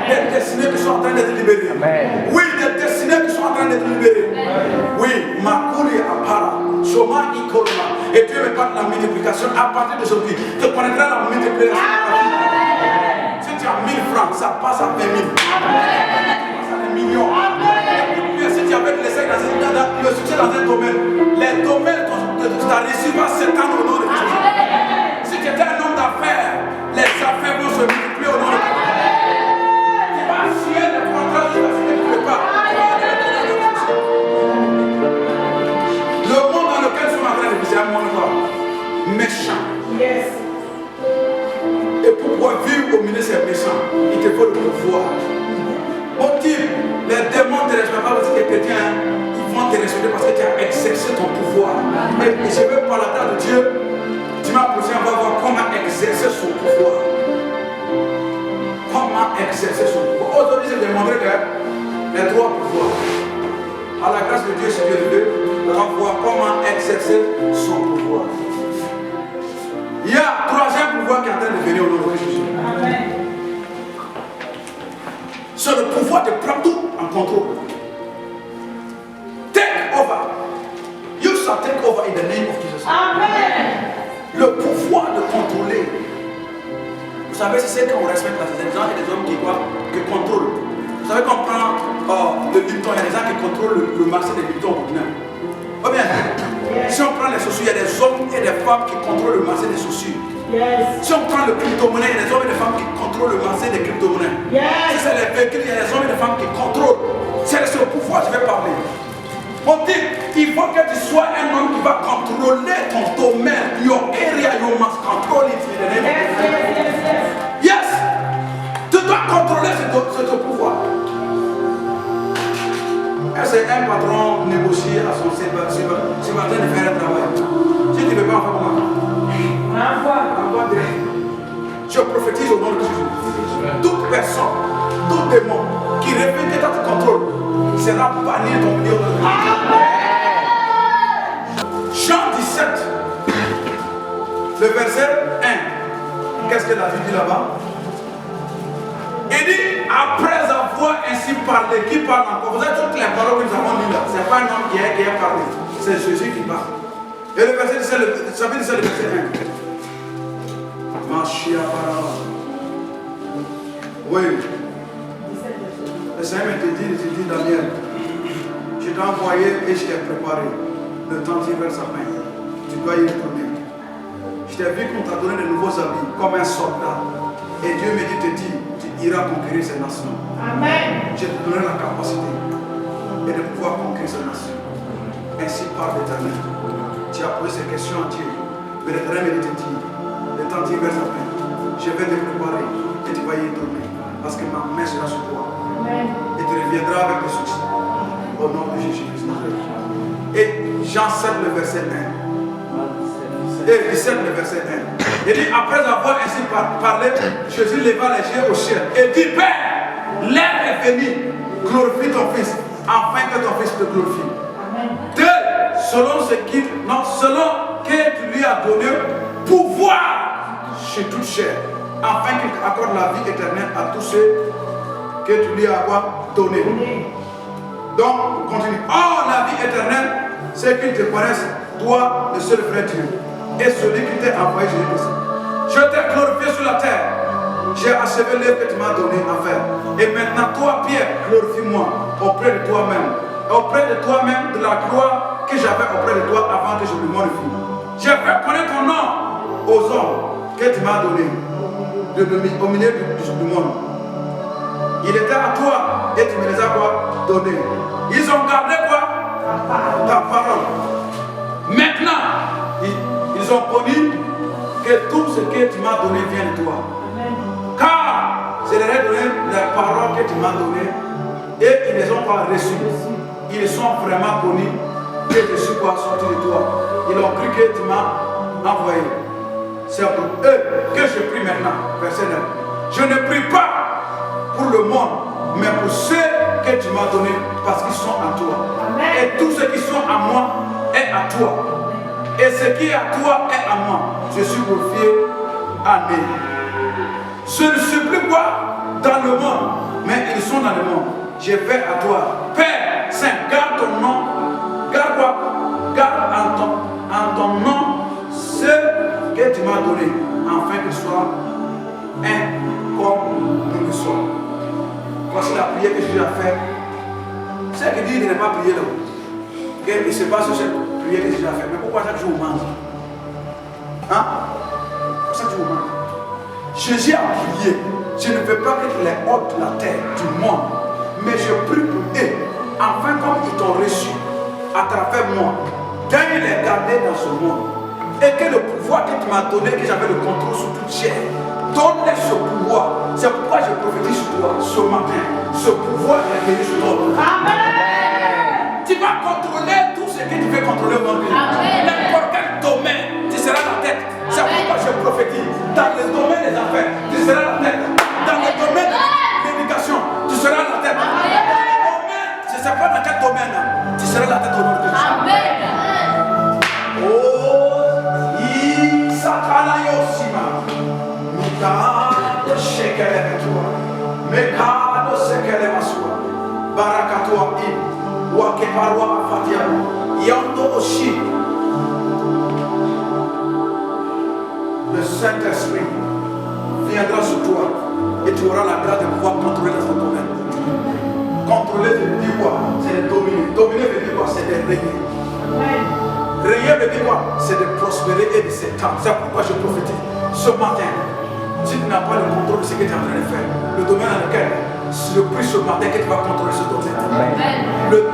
Des destinés qui sont en train d'être libérés. Oui, des destinés qui sont en train d'être libérés. Oui, Makuli Apara, Soma Ikolma. Et Dieu me parle de la multiplication à partir d'aujourd'hui. Tu connaîtras la multiplication. Si tu as 1000 francs, ça passe à 20 000. Ça passe à des millions. Si tu avais laissé le succès dans un domaine, les domaines que tu as reçus vont s'étendre au nom de Jésus. Si tu étais un homme d'affaires, les affaires vont se multiplier au nom de Jésus. Tu vas assurer des contrats jusqu'à ce que tu ne peux pas. Le monde dans lequel nous sommes en train de vivre, c'est un monde méchant. Yes. Et pour pouvoir vivre au milieu de ces méchants, il te faut le pouvoir. Motif, les démons ne te respectent pas parce que tu es chrétien, ils vont te respecter parce que tu as exercé ton pouvoir. Et je veux par la grâce de Dieu, dimanche prochain, on va voir comment exercer son pouvoir. Comment exercer son pouvoir. Aujourd'hui, je demanderai les trois pouvoirs. À la grâce de Dieu, si Dieu le veut, on va voir comment exercer son pouvoir. Il y a un troisième pouvoir qui est en train de venir au nom de Jésus. Amen. C'est le pouvoir de prendre tout en contrôle. Take over. You shall take over in the name of Jesus. Amen. Le pouvoir de contrôler. Vous savez, c'est quand on respecte les gens et les hommes qui contrôlent. Vous savez, quand on prend le Lipton, il y a des gens qui contrôlent le marché des Lipton au Bénin. Oh bien, si on prend les chaussures, il y a des hommes et des femmes qui contrôlent le marché des chaussures. Yes. Si on prend le crypto-monnaie, il y a des hommes et des femmes qui contrôlent le marché des crypto-monnaies. Yes. Si c'est les véhicules, il y a des hommes et des femmes qui contrôlent. C'est le pouvoir, je vais parler. Mon dit, il faut que tu sois un homme qui va contrôler ton domaine. Your area, you must control it. Yes. Tu dois contrôler ce pouvoir. C'est un patron négocié à son subalterne de faire un travail. Si tu ne veux pas en faire comment? Envoie direct. Je prophétise au nom de Jésus. Toute personne, tout démon qui refuse que tu contrôles sera banni de ton milieu. Jean 17, le verset 1. Qu'est-ce que la Bible dit là-bas? Il dit, après avoir ainsi parlé, qui parle encore? Vous avez toutes les paroles que nous avons lues là. Ce n'est pas un homme qui a parlé, c'est Jésus qui parle. Et le verset 17, le verset 1. Machia Baraba. Oui. Le Seigneur te dit, Daniel, je t'ai envoyé et je t'ai préparé. Le temps vers sa main. Tu dois y retourner. Je t'ai vu qu'on t'a donné de nouveaux habits comme un soldat. Et Dieu me dit, te dit, iras conquérir ces nations. Amen. Je te donnerai la capacité et de pouvoir conquérir ces nations. Ainsi parle l'Éternel. Tu as posé ces questions à Dieu. Mais l'Éternel me dit, le temps d'hiver s'appelle. Je vais te préparer et tu vas y donner. Parce que ma main sera sur toi. Amen. Et tu reviendras avec le succès. Au nom de Jésus-Christ. Et Jean 7, le verset 1. Et 17, le verset 1. Il dit, après avoir ainsi parlé, Jésus leva les yeux au ciel et dit, Père, l'heure est venue, glorifie ton Fils, afin que ton Fils te glorifie. Deux, selon que tu lui as donné pouvoir sur toute chair, afin qu'il accorde la vie éternelle à tous ceux que tu lui as donné. Donc, on continue. Or, la vie éternelle, c'est qu'ils te connaissent, toi, le seul vrai Dieu, et celui qui t'a envoyé Jésus-Christ. Je t'ai glorifié sur la terre. J'ai achevé l'œuvre que tu m'as donné à faire. Et maintenant, toi, Pierre, glorifie-moi auprès de toi-même. Auprès de toi-même, de la gloire que j'avais auprès de toi avant que je me glorifie. J'ai fait connaître ton nom aux hommes que tu m'as donné au milieu du monde. Il était à toi et tu me les as donnés. Ils ont gardé quoi? Ta parole. Maintenant, ils ont connu que tout ce que tu m'as donné vient de toi. Car je leur ai donné les paroles que tu m'as données et ils ne les ont pas reçues. Ils sont vraiment connus que je suis sorti de toi. Ils ont cru que tu m'as envoyé. C'est pour eux que je prie maintenant. Verset 9. Je ne prie pas pour le monde, mais pour ceux que tu m'as donnés parce qu'ils sont à toi. Et tous ceux qui sont à moi est à toi. Et ce qui est à toi est à moi. Je suis glorifié. Amen. Je ne suis plus quoi dans le monde, mais ils sont dans le monde. Je vais à toi. Père Saint, garde ton nom. Garde quoi? Garde en ton nom ce que tu m'as donné, afin qu'il soit un comme nous le sommes. Voici la prière que Jésus a faite. C'est qui dit de ne pas prier là. Okay? Et c'est pas sur cette prière que Jésus a faite. Mais pourquoi chaque jour on mange? Hein? Pourquoi chaque jour on mange? Jésus a prié. Je ne veux pas que les hôtes de la terre, du monde, mais je prie pour eux, afin comme ils t'ont reçu à travers moi, d'aller les garder dans ce monde. Et que le pouvoir que tu m'as donné, que j'avais le contrôle sur toute chair, donne-les ce pouvoir. C'est pourquoi je prophétise sur toi ce matin. Ce pouvoir est venu sur toi. Amen. Tu vas contrôler tout ce que tu veux contrôler au monde. N'importe quel domaine, tu seras la tête. C'est pourquoi je prophétise. Dans le domaine des affaires, tu seras la tête. Dans le domaine de l'éducation, tu seras la tête. Dans le domaine, je ne sais pas dans quel domaine, tu seras la tête au nom de Jésus. Amen. Sakala Yosima, Mikado Shekele Metua, Mekado Sekele Masua, Barakatua In, Wakeparwa Afatia, Yondo Oshi. Le Saint-Esprit viendra sur toi et tu auras la grâce de pouvoir contrôler dans ton domaine. Contrôler veut dire quoi? C'est de dominer. Dominer veut dire quoi? C'est de régner. Régner veut dire quoi? C'est de prospérer et de s'étendre. C'est pourquoi je prophétise ce matin. Si tu n'as pas le contrôle de ce que tu es en train de faire, le domaine dans lequel je prie ce matin que tu vas contrôler ce domaine.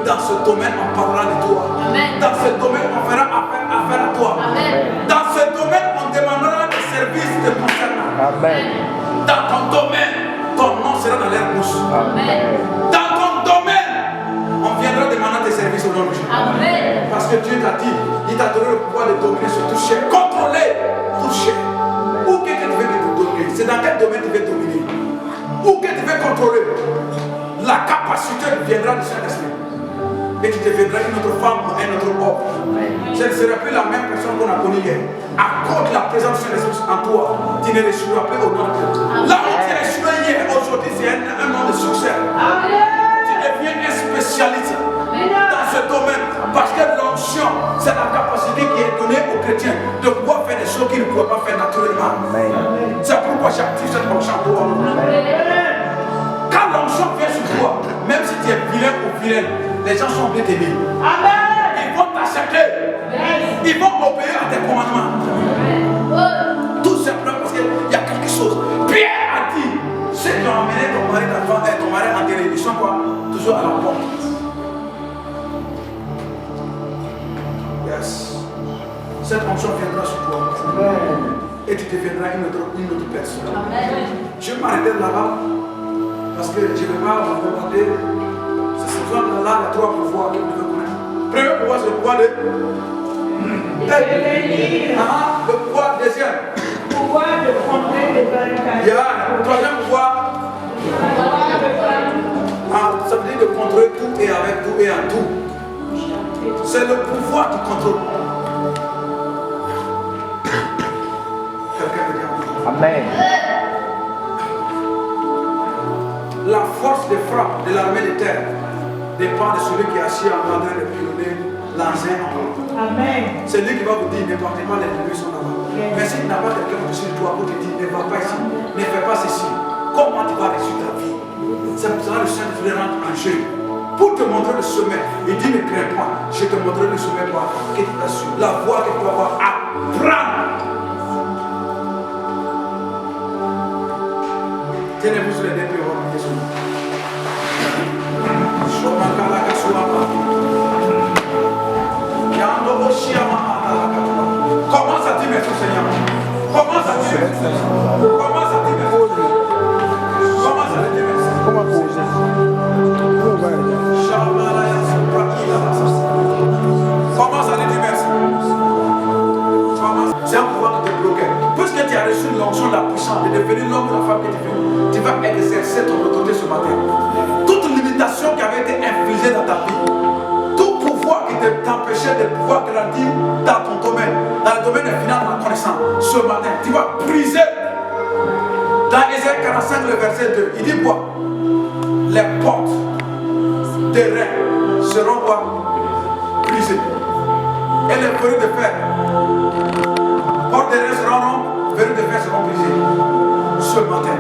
Dans ce domaine, on parlera de toi. Amen. Dans ce domaine, on fera affaire à toi. Amen. Dans ce domaine, on demandera des services te concernant. Amen. Dans ton domaine, ton nom sera dans l'air bouche. Dans ton domaine, on viendra demander des services au nom de Jésus. Amen. Parce que Dieu t'a dit, il t'a donné le pouvoir de dominer sur tout chair, contrôler tout chair. Où que tu veux dominer? C'est dans quel domaine tu veux dominer? Où que tu veux contrôler? La capacité viendra du Saint-Esprit. Et tu deviendras une autre femme ou un autre homme. Ce ne sera plus la même personne qu'on a connue hier. À cause de la présence du Saint-Esprit en toi, tu ne réussiras plus au nom de Dieu. Là où tu as échoué hier, aujourd'hui c'est un nom de succès. Tu deviens un spécialiste dans ce domaine. Parce que l'onction, c'est la capacité qui est donnée aux chrétiens de pouvoir faire des choses qu'ils ne pouvaient pas faire naturellement. C'est pourquoi j'active cette onction pour toi. Quand l'onction vient sur toi, même si tu es vilain ou vilaine, les gens sont bien t'aimer. Ils vont t'accepter. Ils vont obéir à tes commandements. Tout simplement parce qu'il y a quelque chose. Pierre a dit, ceux qui ont amené toujours à la porte. Yes. Cette onction viendra sur toi. Et tu deviendras une autre personne. Amen. Je vais m'arrêter là-bas parce que je ne vais pas vous regarder. C'est ce là les trois pouvoirs que vous devez connaître. Premier pouvoir, c'est le pouvoir de Devenir. Le pouvoir deuxième. Pouvoir de contrer les barricades. Il y a le troisième pouvoir. Ça veut dire de contrôler tout et avec tout et en tout. C'est le pouvoir du contrôle. Quelqu'un peut dire Amen. la force de frappe de l'armée de terre dépend de celui qui est assis en train de pilonner l'engin en haut. Amen. C'est lui qui va vous dire, ne partez pas, les ennemis sont là-bas. Mais si tu n'as pas quelqu'un au-dessus de toi pour te dire, ne va pas ici, ne fais pas ceci, comment tu vas réussir ta vie? C'est pour cela que le Saint-Esprit rentre en jeu. Pour te montrer le sommet, il dit, ne crains pas, je te montrerai le sommet pour que tu t'assures. La voie que tu vas avoir à prendre. Tenez-vous sur les deux pieds, on va prier sur nous. Commence à dire merci au Seigneur. Commence à dire merci. Commence à dire merci. Commence à dire merci. Comment poser? Commence à dire merci. C'est un pouvoir qui te bloquait. Puisque tu as reçu l'onction de la puissance de devenir l'homme ou la femme que tu veux, tu vas exercer ton autorité ce matin. Toute limitation qui avait été infligée dans ta vie, tout pouvoir qui t'empêchait de pouvoir grandir dans ton domaine, dans le domaine des finances, de la connaissance, ce matin, tu vas briser. Dans Ésaïe 45, le verset 2, il dit quoi? Les portes des reins seront quoi? Brisées. Et les verrous de fer, portes des reins seront verrous de fer seront brisées. Ce matin,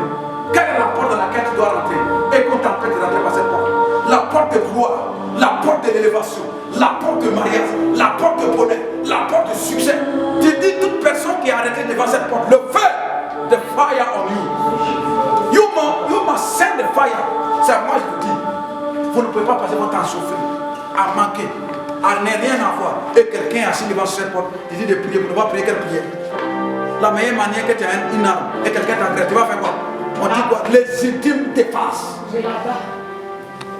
quelle est la porte dans laquelle tu dois rentrer? Et qu'on t'empêche de rentrer par cette porte. La porte de gloire, la porte de l'élévation, la porte de mariage, la porte de bonheur, la porte de succès. Tu dis toute personne qui est arrêtée devant cette porte, le feu, the fire on you. You must send the fire. C'est moi je vous dis, vous ne pouvez pas passer votre temps à souffrir, à manquer, à ne rien avoir. Et quelqu'un assis devant cette porte, il dit de prier, vous ne pouvez pas prier quelle prière? La meilleure manière que tu as une arme et quelqu'un t'agresse, tu vas faire quoi? On dit quoi? Légitime défense.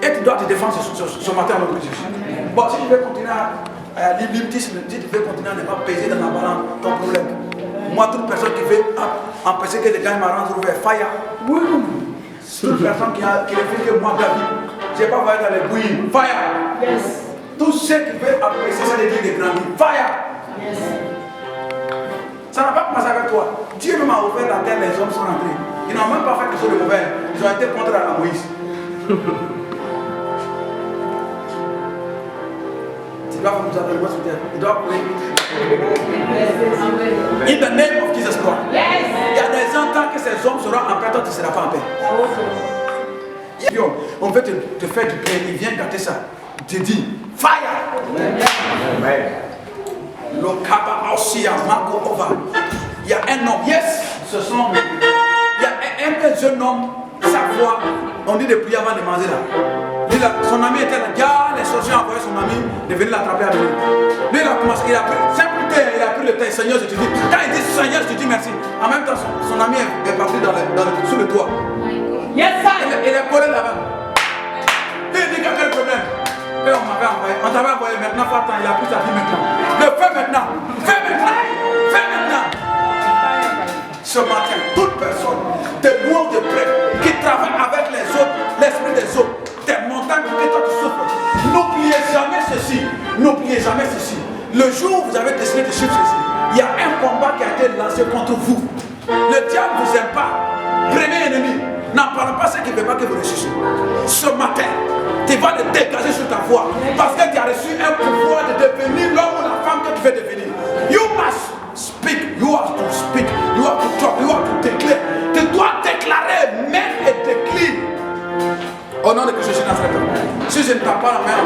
Et tu dois te défendre ce matin à notre Jésus. Bon, si tu veux continuer à l'illimitisme, si tu veux continuer à ne pas peser dans la balance ton problème. Moi, toute personne qui veut empêcher que les gars m'arrangent ouvert fire. Oui. Toute personne qui refuse que moi, David, je n'ai pas voyé dans les bouillies. Fire. Yes. Tous ceux qui veulent apprécier ça, les dire de grandir. Fire. Yes. Ça n'a pas commencé avec toi. Dieu même a ouvert la terre, les hommes sont rentrés. Ils n'ont même pas fait quelque chose de mauvais. Ils ont été contre la Moïse. Tu dois nous appeler quoi sur terre? Il doit appeler. In the name of Jesus Christ. Yes. Il y a des temps que ces hommes seront en paix, toi tu ne seras pas en paix. On veut te faire du bien, il vient gâter ça. Tu dis, fire! Amen. Le Kaba aussi à Marco Ova. Il y a un homme, yes, ce sont. Il y a un jeune homme, sa voix, on dit de prier avant de manger là. Son ami était là, les sorciers ont envoyé son ami de venir l'attraper à lui. Lui, il a commencé, il a pris, il a pris le temps, Seigneur, je te dis. Quand il dit Seigneur, je te dis merci. En même temps, son ami est parti sous le toit. Yes, sir. Il est collé là-bas. Il dit qu'il y a quel problème? Et on m'avait envoyé, on t'avait envoyé maintenant, faut attendre, il a pris sa vie maintenant. Le fais maintenant, fais maintenant, fais maintenant. Ce matin, toute personne, des louanges de près, qui travaille avec les autres, l'esprit des autres, des montagnes pour que toi tu souffres. N'oubliez jamais ceci, n'oubliez jamais ceci. Le jour où vous avez décidé de suivre ceci, il y a un combat qui a été lancé contre vous. Le diable ne vous aime pas. Premier ennemi, n'en parle pas ce qui ne veut pas que vous réussissiez. Ce matin, tu vas le dégager sur ta voie parce que tu as reçu un pouvoir de devenir l'homme ou la femme que tu veux devenir. You must speak, you have to speak, you have to talk, you have to declare. Tu dois déclarer, même et décliner. Au nom de Jésus Nazareth. Si je ne tape pas la main,